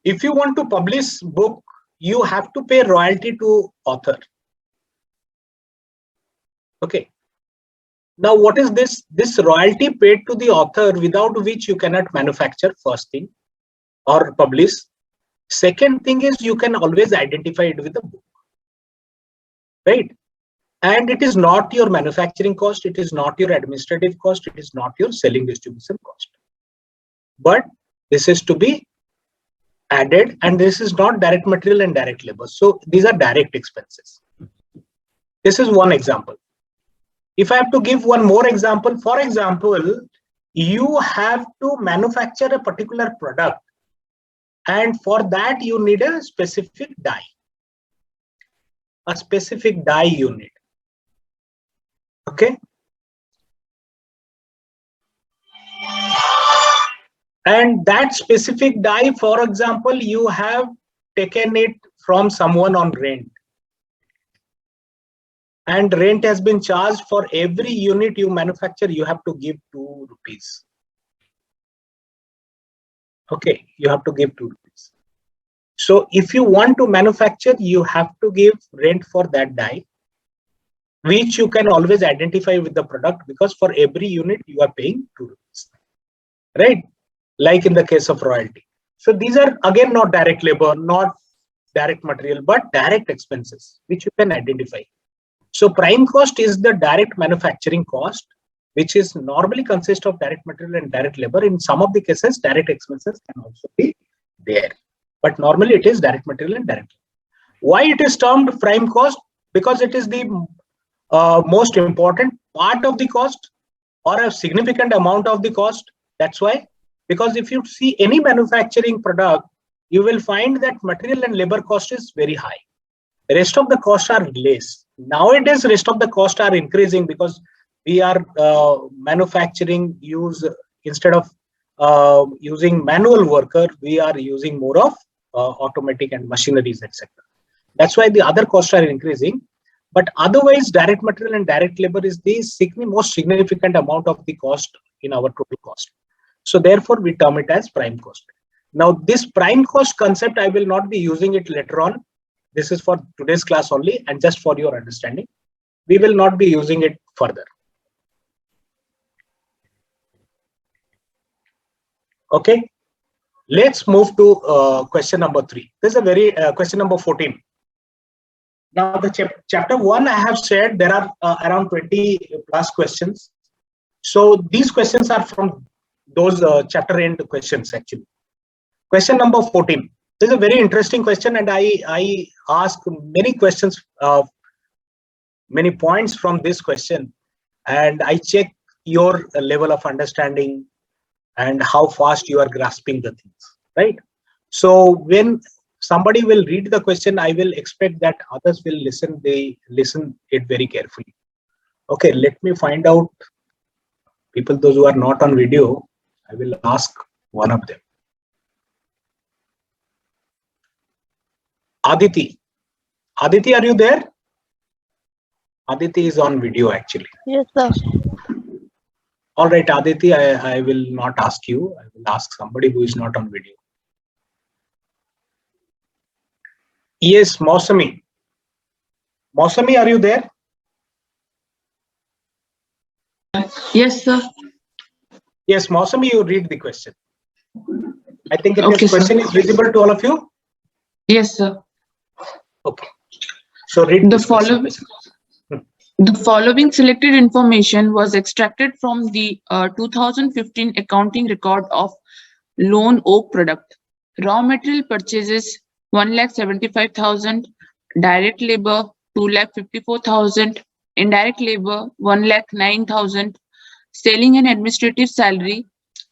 if you want to publish book, you have to pay royalty to author. Okay. Now, what is this? This royalty paid to the author without which you cannot manufacture, first thing, or publish. Second thing is you can always identify it with the book, right? And it is not your manufacturing cost. It is not your administrative cost. It is not your selling distribution cost. But this is to be added, and this is not direct material and direct labor. So these are direct expenses. This is one example. If I have to give one more example, for example, you have to manufacture a particular product, and for that you need a specific die. A specific die you need. Okay. And that specific die, for example, you have taken it from someone on rent. And rent has been charged for every unit you manufacture, you have to give 2 rupees. Okay, you have to give 2 rupees. So if you want to manufacture, you have to give rent for that die, which you can always identify with the product, because for every unit you are paying 2 rupees, right? Like in the case of royalty. So these are again not direct labor, not direct material, but direct expenses, which you can identify. So prime cost is the direct manufacturing cost, which is normally consists of direct material and direct labor. In some of the cases, direct expenses can also be there, but normally it is direct material and direct labor. Why it is termed prime cost? Because it is the most important part of the cost, or a significant amount of the cost. That's why. Because if you see any manufacturing product, you will find that material and labor cost is very high. The rest of the costs are less. Nowadays, rest of the costs are increasing because we are manufacturing instead of using manual worker, we are using more of automatic and machineries, etc. That's why the other costs are increasing. But otherwise, direct material and direct labor is the most significant amount of the cost in our total cost. So therefore, we term it as prime cost. Now, this prime cost concept, I will not be using it later on. This is for today's class only, and just for your understanding, we will not be using it further. Okay, let's move to question number 3. This is a very question number 14. Now, the chapter 1, I have said there are around 20 plus questions. So these questions are from those chapter end questions actually. Question number 14. This is a very interesting question, and I ask many questions, many points from this question, and I check your level of understanding and how fast you are grasping the things, right? So when somebody will read the question, I will expect that others will listen it very carefully. Okay, let me find out people, those who are not on video. I will ask one of them. Aditi. Aditi, are you there? Aditi is on video actually.
Yes, sir.
All right, Aditi, I will not ask you. I will ask somebody who is not on video. Yes, Mausami. Mausami, are you there?
Yes, sir.
Yes, Mausami, you read the question. I think
Okay,
this
sir.
question is visible to all of you.
Yes, sir.
Okay. So read
The
this question.
following the following selected information was extracted from the 2015 accounting record of Lone Oak product. Raw material purchases 1,75,000, direct labor 2,54,000, indirect labor 1,09,000, selling and administrative salary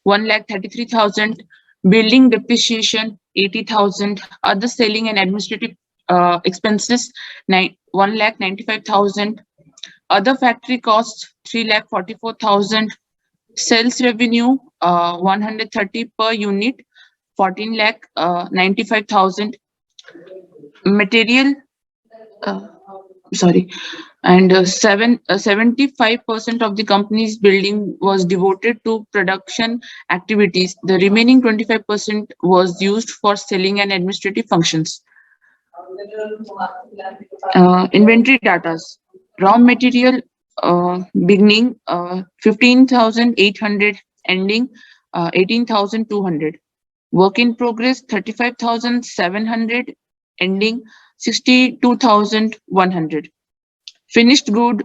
1,33,000, building depreciation 80,000, other selling and administrative expenses 1,95,000, other factory costs 3,44,000, sales revenue 130 per unit 14,95,000, material sorry, and 75% of the company's building was devoted to production activities. The remaining 25% was used for selling and administrative functions. Inventory datas. Raw material beginning 15,800, ending 18,200. Work in progress 35,700, ending 62,100. Finished good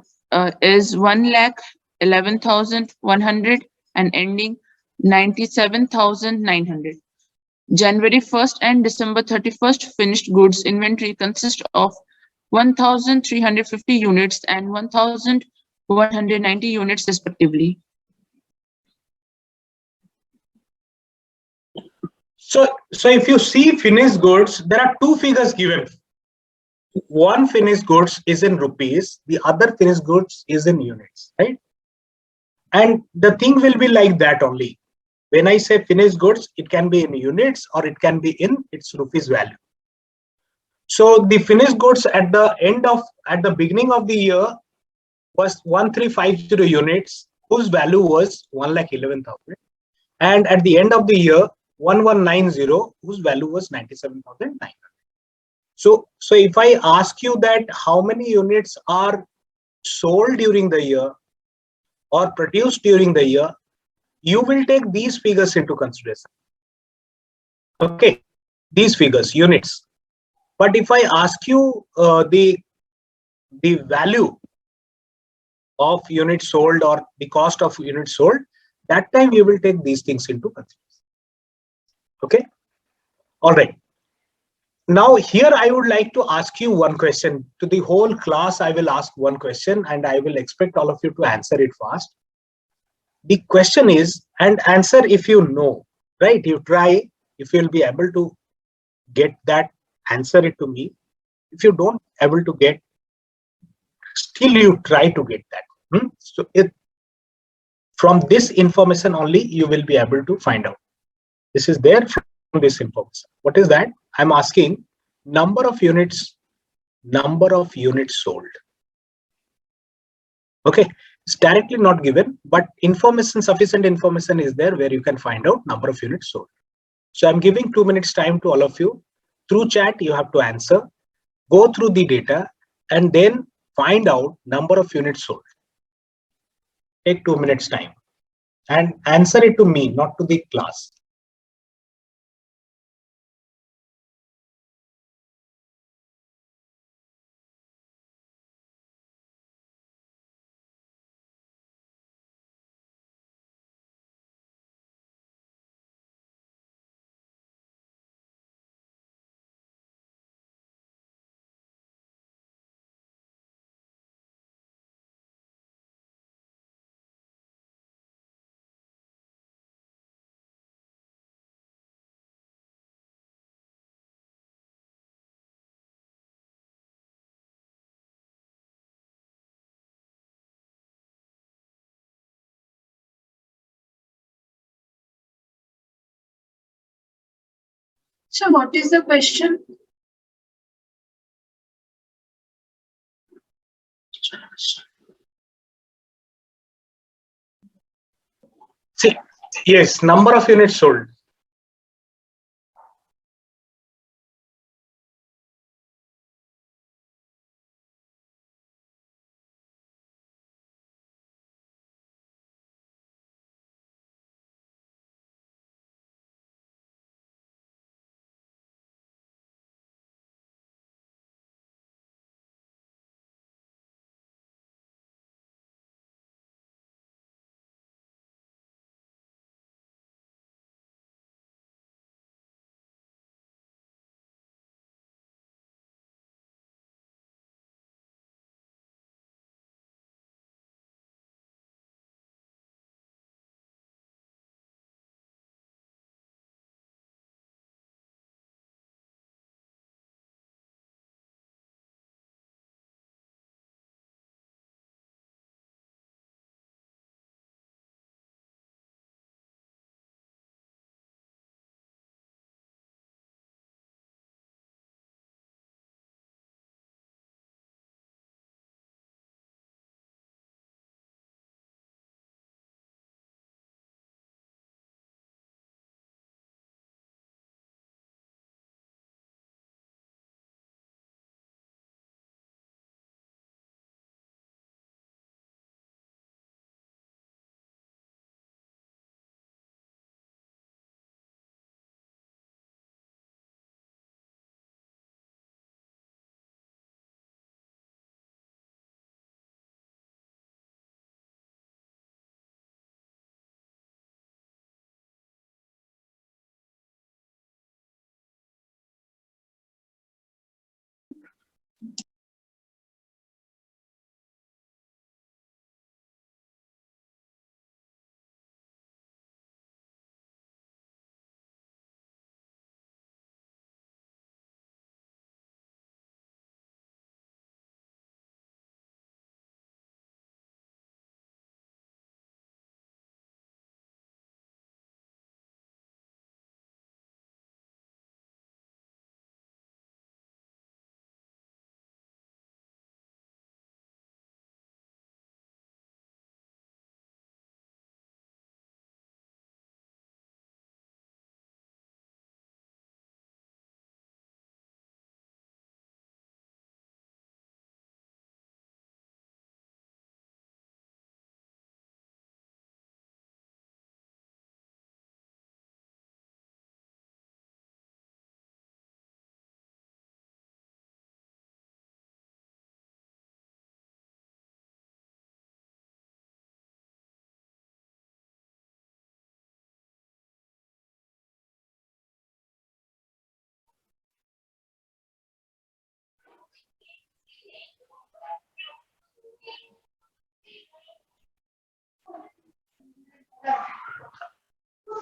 is 1,11,100 and ending 97,900. January 1st and December 31st finished goods inventory consists of 1,350 units and 1,190 units respectively.
So if you see finished goods, there are two figures given. One finished goods is in rupees, the other finished goods is in units, right? And the thing will be like that only. When I say finished goods, it can be in units or it can be in its rupees value. So the finished goods at the beginning of the year was 1350 units, whose value was 1,11,000. And at the end of the year, 1190, whose value was 97,900. So if I ask you that how many units are sold during the year or produced during the year, you will take these figures into consideration. Okay, these figures, units. But if I ask you the value of units sold or the cost of units sold, that time you will take these things into consideration. Okay, all right. Now here I would like to ask you one question. To the whole class, I will ask one question and I will expect all of you to answer it fast. The question is, and answer if you know, right? You try, if you will be able to get that, answer it to me. If you don't able to get, still you try to get that. So from this information only, you will be able to find out. This is there from this information. What is that? I'm asking number of units sold. Okay, it's directly not given, but sufficient information is there where you can find out number of units sold. So I'm giving 2 minutes time to all of you. Through chat, you have to answer, go through the data, and then find out number of units sold. Take 2 minutes time and answer it to me, not to the class.
So what is the question?
See, yes, number of units sold.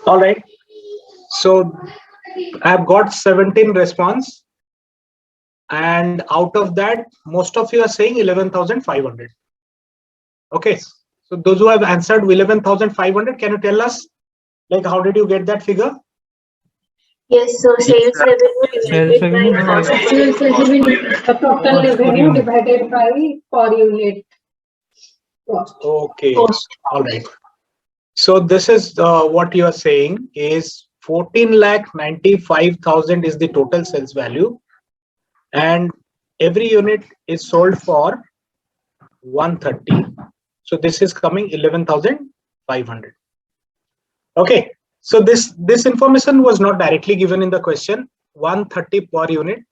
All right. So I've got 17 response, and out of that, most of you are saying 11,500. Okay. So those who have answered 11,500, can you tell us, like, how did you get that figure?
Yes, so sales revenue divided by
Sales revenue, the total revenue divided by per unit cost.
Okay. All right. So this is what you are saying is 14,95,000 is the total sales value, and every unit is sold for 130. So this is coming 11,500. Okay. So this information was not directly given in the question. 130 per unit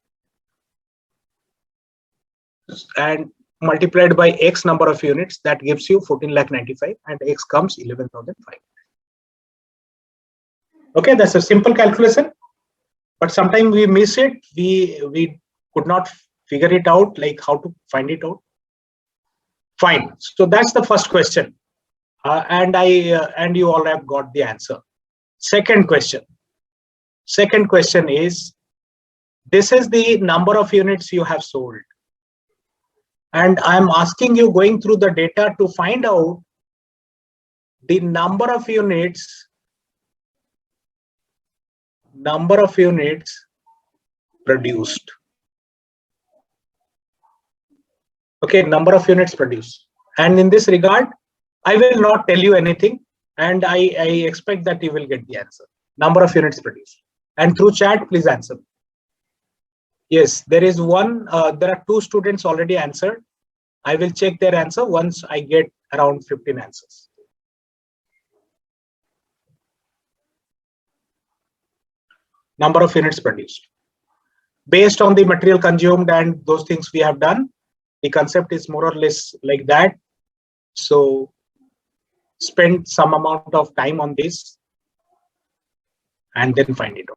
and multiplied by X number of units, that gives you 14,95,000, and X comes 11,500. Okay, that's a simple calculation, but sometimes we miss it. We could not figure it out, like how to find it out. Fine. So that's the first question, and you all have got the answer. Second question. Second question is, this is the number of units you have sold, and I'm asking you, going through the data, to find out the number of units produced. Okay, number of units produced. And in this regard, I will not tell you anything, and I expect that you will get the answer. Number of units produced. And through chat, please answer. Yes, there is one, there are 2 students already answered. I will check their answer once I get around 15 answers. Number of units produced. Based on the material consumed and those things we have done, the concept is more or less like that. So spend some amount of time on this and then find it out.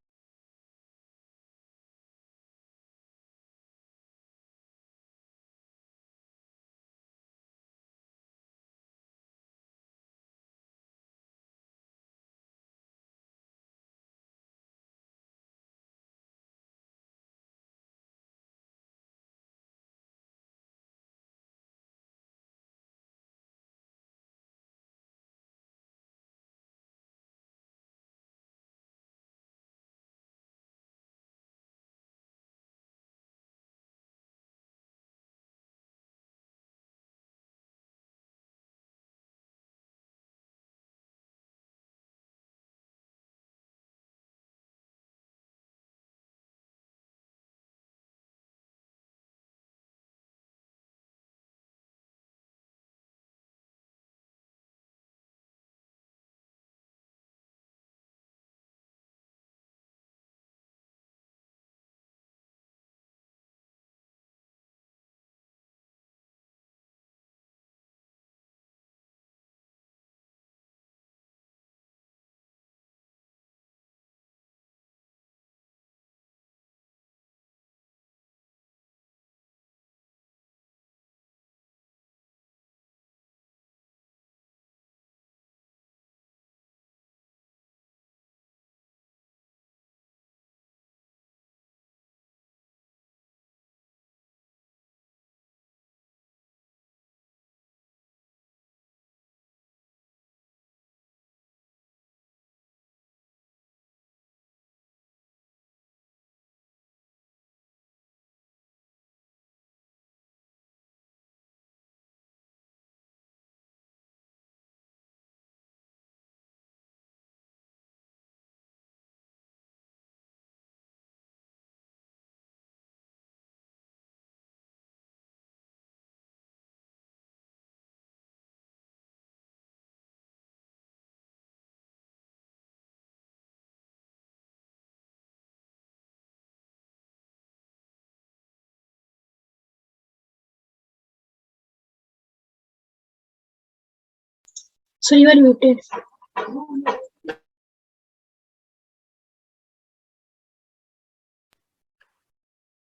So you are muted.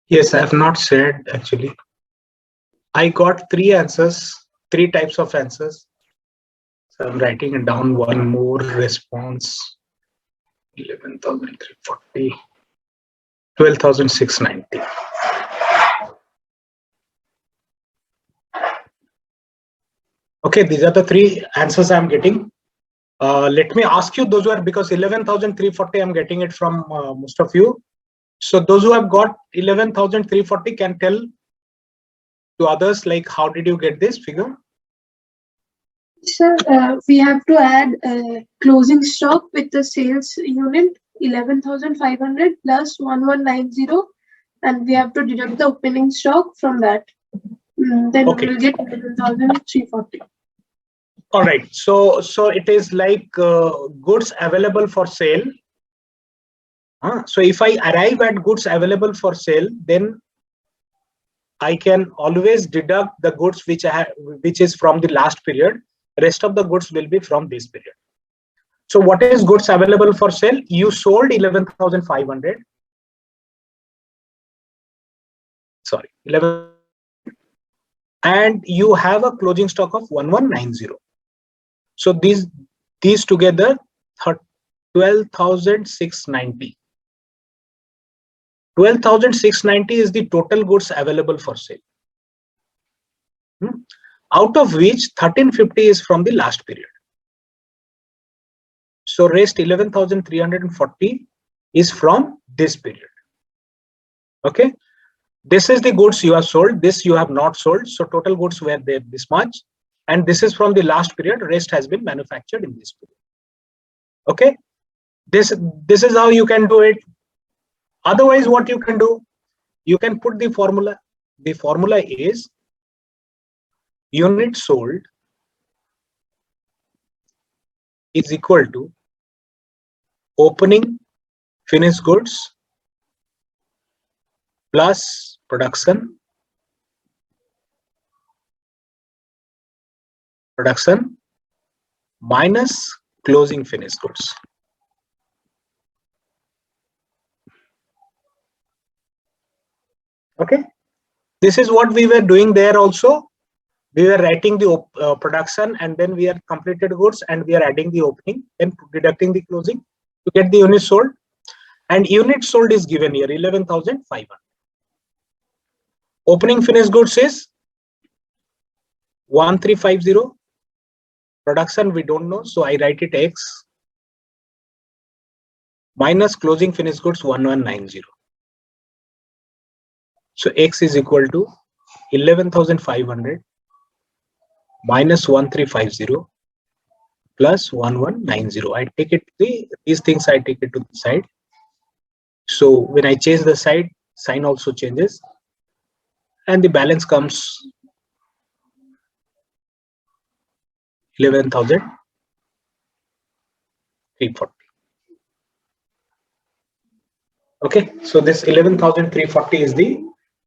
Yes, I have not said actually. I got three answers, three types of answers. So I'm writing it down. One more response. 11,340. 12,690. Okay, these are the three answers I'm getting. Let me ask you those who are, because 11,340 I'm getting it from most of you. So those who have got 11,340 can tell to others like how did you get this figure?
Sir, we have to add closing stock with the sales unit 11,500 plus 1190, and we have to deduct the opening stock from that. Then
Okay.
we'll get 11,340.
All right. So it is like goods available for sale. So if I arrive at goods available for sale, then I can always deduct the goods which which is from the last period. Rest of the goods will be from this period. So what is goods available for sale? You sold 11,500. Sorry, 11. And you have a closing stock of 1190. So these together 12,690. 12,690 is the total goods available for sale. Out of which 1,350 is from the last period. So rest 11,340 is from this period. Okay. This is the goods you have sold. This you have not sold. So total goods were there this much. And this is from the last period. Rest has been manufactured in this period. Okay. This is how you can do it. Otherwise, what you can do, you can put the formula. The formula is unit sold is equal to opening finished goods plus production minus closing finished goods. Okay, this is what we were doing there also. We were writing the production and then we are completed goods and we are adding the opening and deducting the closing to get the unit sold. And unit sold is given here 11,500. Opening finished goods is 1350. Production we don't know, so I write it X minus closing finished goods 1190. So X is equal to 11,500 minus 1350 plus 1190. I take it these things I take it to the side. So when I change the side, sign also changes, and the balance comes 11,340. Okay, so this 11,340 is the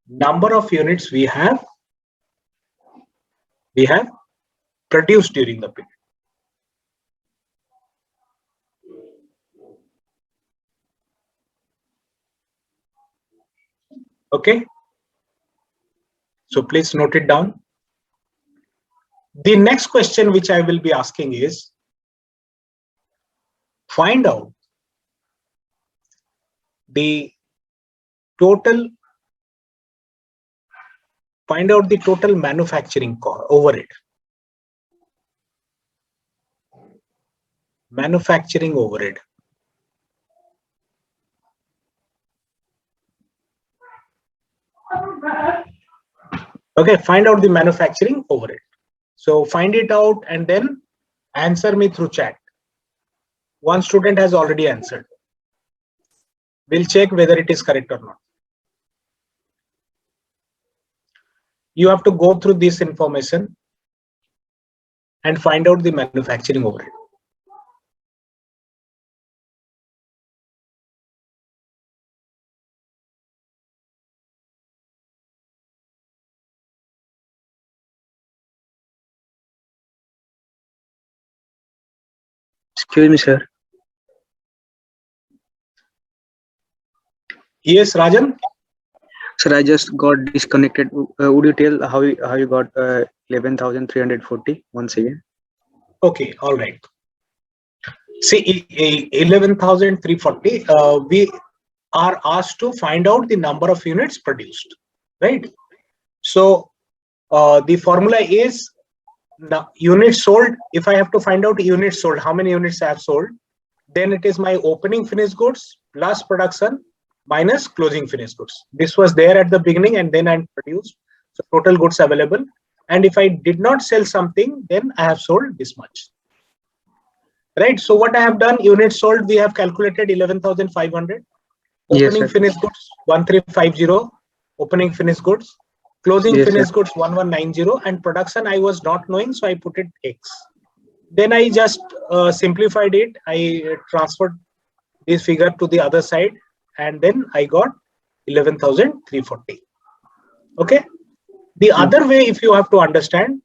number of units we have produced during the period. Okay, so please note it down. The next question which I will be asking is, find out the total manufacturing overhead. Manufacturing overhead. Okay, find out the manufacturing overhead. So find it out and then answer me through chat. One student has already answered. We'll check whether it is correct or not. You have to go through this information and find out the manufacturing overhead.
Excuse me, sir.
Yes, Rajan.
Sir, I just got disconnected. Would you tell how you got 11,340 once again?
Okay, all right. See, 11,340. We are asked to find out the number of units produced, right? So the formula is the units sold. If I have to find out units sold, how many units I have sold, then it is my opening finished goods plus production minus closing finished goods. This was there at the beginning and then I produced. So total goods available. And if I did not sell something, then I have sold this much. Right. So what I have done, units sold, we have calculated 11,500. Opening
Yes,
finished goods 1350. Opening finished goods. Closing
Yes,
finished
sir.
goods 1190, and production I was not knowing, so I put it X. Then I just simplified it. I transferred this figure to the other side, and then I got 11,340. Okay. The other way, if you have to understand,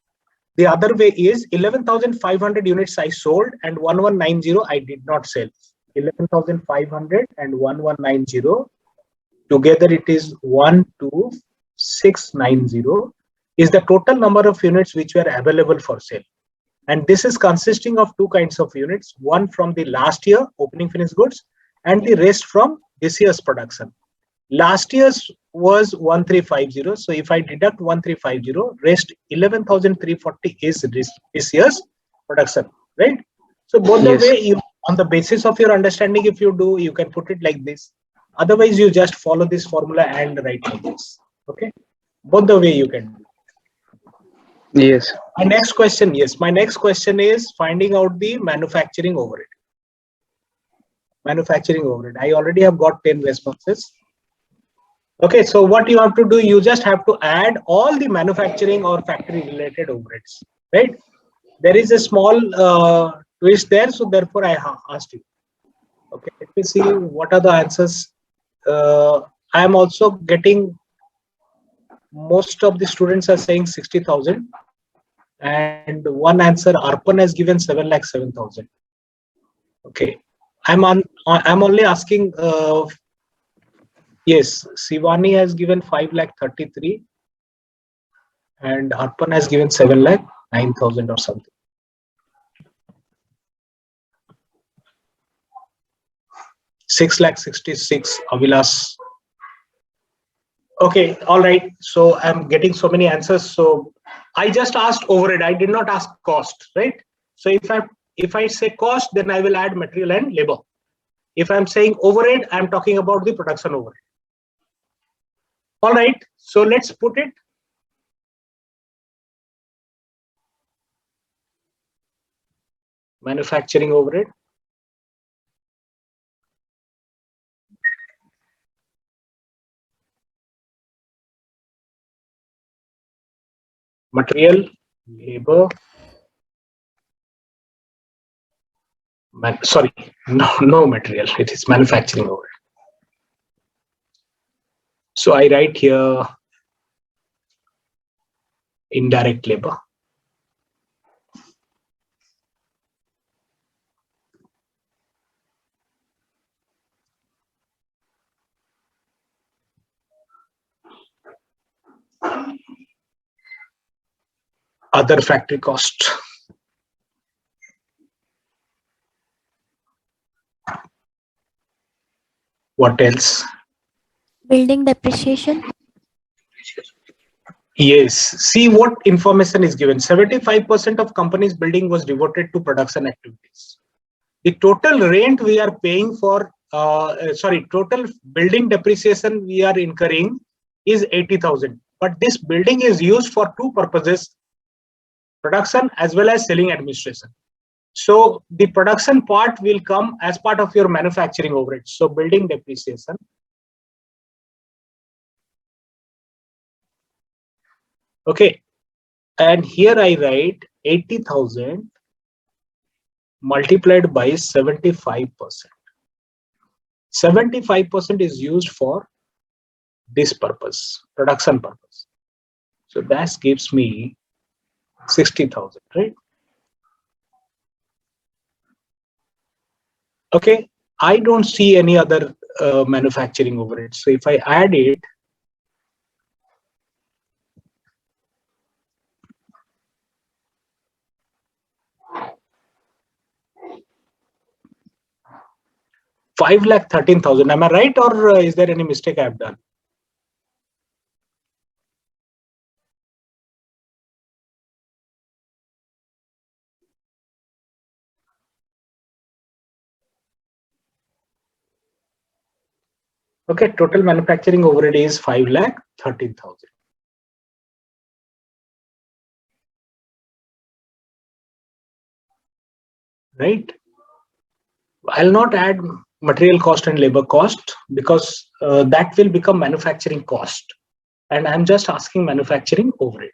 the other way is 11,500 units I sold and 1190 I did not sell. 11,500 and 1190 together it is 12,690 is the total number of units which were available for sale. And this is consisting of two kinds of units, one from the last year opening finished goods and the rest from this year's production. Last year's was 1350. So if I deduct 1350, rest 11,340 is this year's production, right? So both the
Yes.
way you, on the basis of your understanding, if you do, you can put it like this. Otherwise, you just follow this formula and write like this. Okay. Both the way you can do.
Yes.
My next question, yes, my next question is finding out the manufacturing overhead. Manufacturing overhead. I already have got 10 responses. Okay, so what you have to do, you just have to add all the manufacturing or factory related overheads, right? There is a small twist there, so therefore I asked you. Okay, let me see what are the answers. I am also getting, most of the students are saying 60,000, and one answer Arpan has given 7,07,000. Okay, I'm only asking. Yes, Sivani has given 5,33,000 and Arpan has given 7,09,000 or something. $6,66,000 Avilas. Okay, all right. So I'm getting so many answers. So I just asked overhead. I did not ask cost, right? So if I say cost, then I will add material and labor. If I'm saying overhead, I'm talking about the production overhead. All right, so let's put it. Manufacturing overhead. Material, labor. Sorry, no material. It is manufacturing overhead. So I write here indirect labor. Other factory cost. What else?
Building depreciation.
Yes. See what information is given. 75% of company's building was devoted to production activities. The total rent we are paying for, total building depreciation we are incurring is 80,000. But this building is used for two purposes, production as well as selling administration. So the production part will come as part of your manufacturing overhead. So building depreciation. Okay. And here I write 80,000 multiplied by 75%. 75% is used for this purpose, production purpose. So that gives me 60,000, right? Okay, I don't see any other manufacturing overhead. So if I add it, $5,13,000. Am I right, or is there any mistake I have done? Okay, total manufacturing overhead is 5,13,000. Right? I'll not add material cost and labor cost because that will become manufacturing cost. And I'm just asking manufacturing overhead.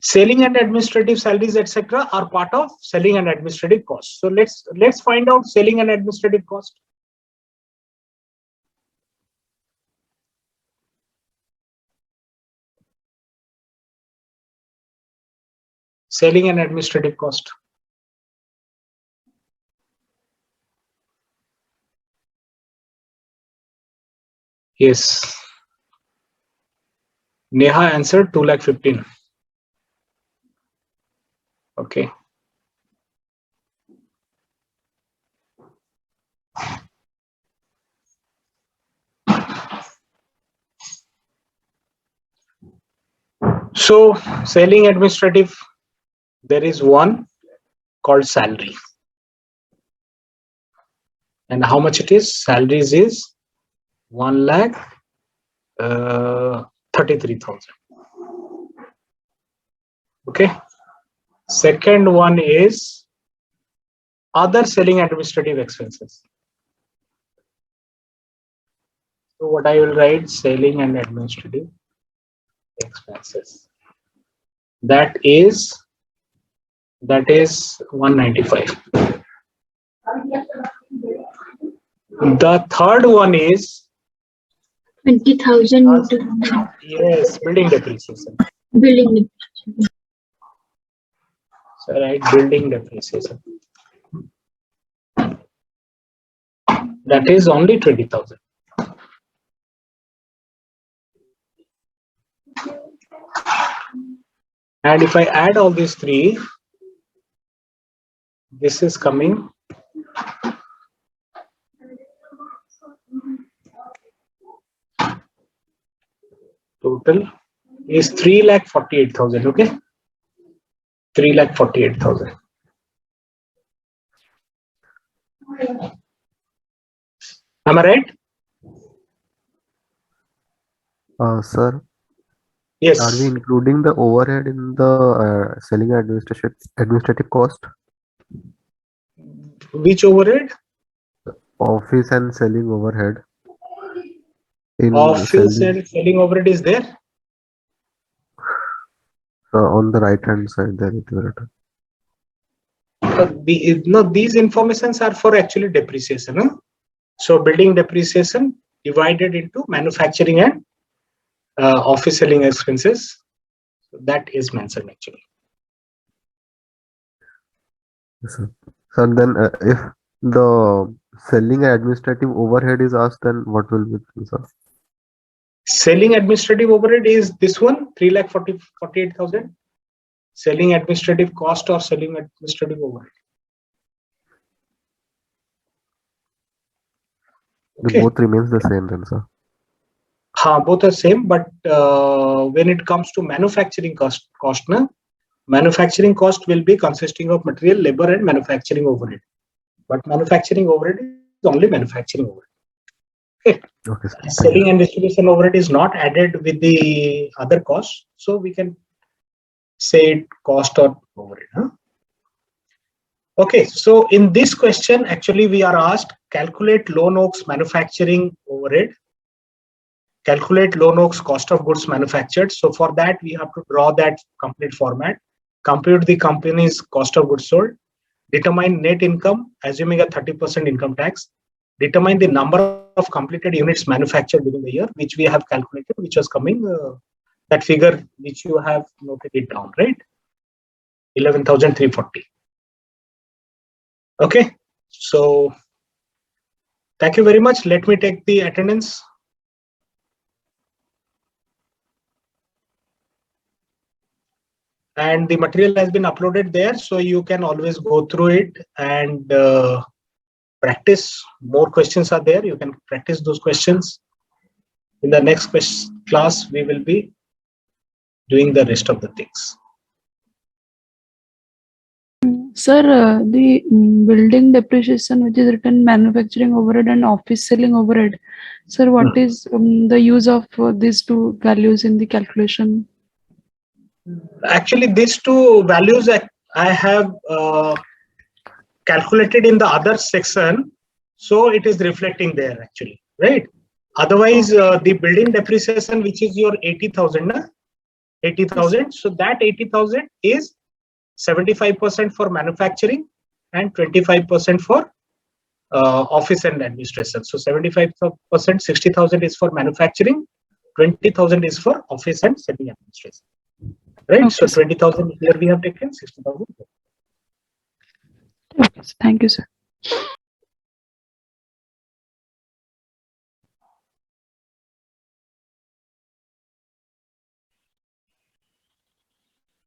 Selling and administrative salaries, etc., are part of selling and administrative costs. So let's find out selling and administrative cost. Selling and administrative cost. Yes. Neha answered 2,15,000. Okay. So selling administrative, there is one called salary. And how much it is? Salaries is 1,33,000. Okay. Second one is other selling administrative expenses. So what I will write, selling and administrative expenses. That is 195. The third one is
20,000.
yes, building depreciation.
Building.
So right, building depreciation. That is only 20,000. And if I add all these three, this is coming total is 3,48,000. Okay, 3,48,000. Am I right?
Sir,
yes.
Are we including the overhead in the selling administrative cost?
Which overhead?
Office and selling overhead. In
Office and selling overhead is there?
On the right hand side there it is written.
No, these informations are for actually depreciation. Huh? So building depreciation divided into manufacturing and office selling expenses. That is mentioned actually.
Yes, sir. So then if the selling administrative overhead is asked, then what will be the answer?
Selling administrative overhead is this one, 3,48,000. Selling administrative cost or selling administrative overhead.
Okay. Both remains the same then, sir.
Both are same, but when it comes to manufacturing cost, manufacturing cost will be consisting of material, labor, and manufacturing overhead. But manufacturing overhead is only manufacturing overhead. Okay.
Okay.
Selling and distribution overhead is not added with the other costs, so we can say cost or overhead. Huh? Okay, so in this question, actually we are asked calculate Lone Oak's manufacturing overhead, calculate Lone Oak's cost of goods manufactured. So for that, we have to draw that complete format, compute the company's cost of goods sold, determine net income, assuming a 30% income tax, determine the number of completed units manufactured during the year, which we have calculated, which was coming that figure which you have noted it down, right? 11,340. Okay, so thank you very much. Let me take the attendance. And the material has been uploaded there, so you can always go through it and practice. More questions are there. You can practice those questions. In the next class, we will be doing the rest of the things.
Sir, the building depreciation which is written manufacturing overhead and office selling overhead. Sir, what is the use of these two values in the calculation?
Actually, these two values I have calculated in the other section, so it is reflecting there actually, right? Otherwise, the building depreciation, which is your 80,000, 80,000. So that 80,000 is 75% for manufacturing and 25% for office and administration. So 75%, 60,000 is for manufacturing, 20,000 is for office and selling administration. Right?
Okay,
so 20,000 here we have taken, 60,000.
Okay, thank you, sir.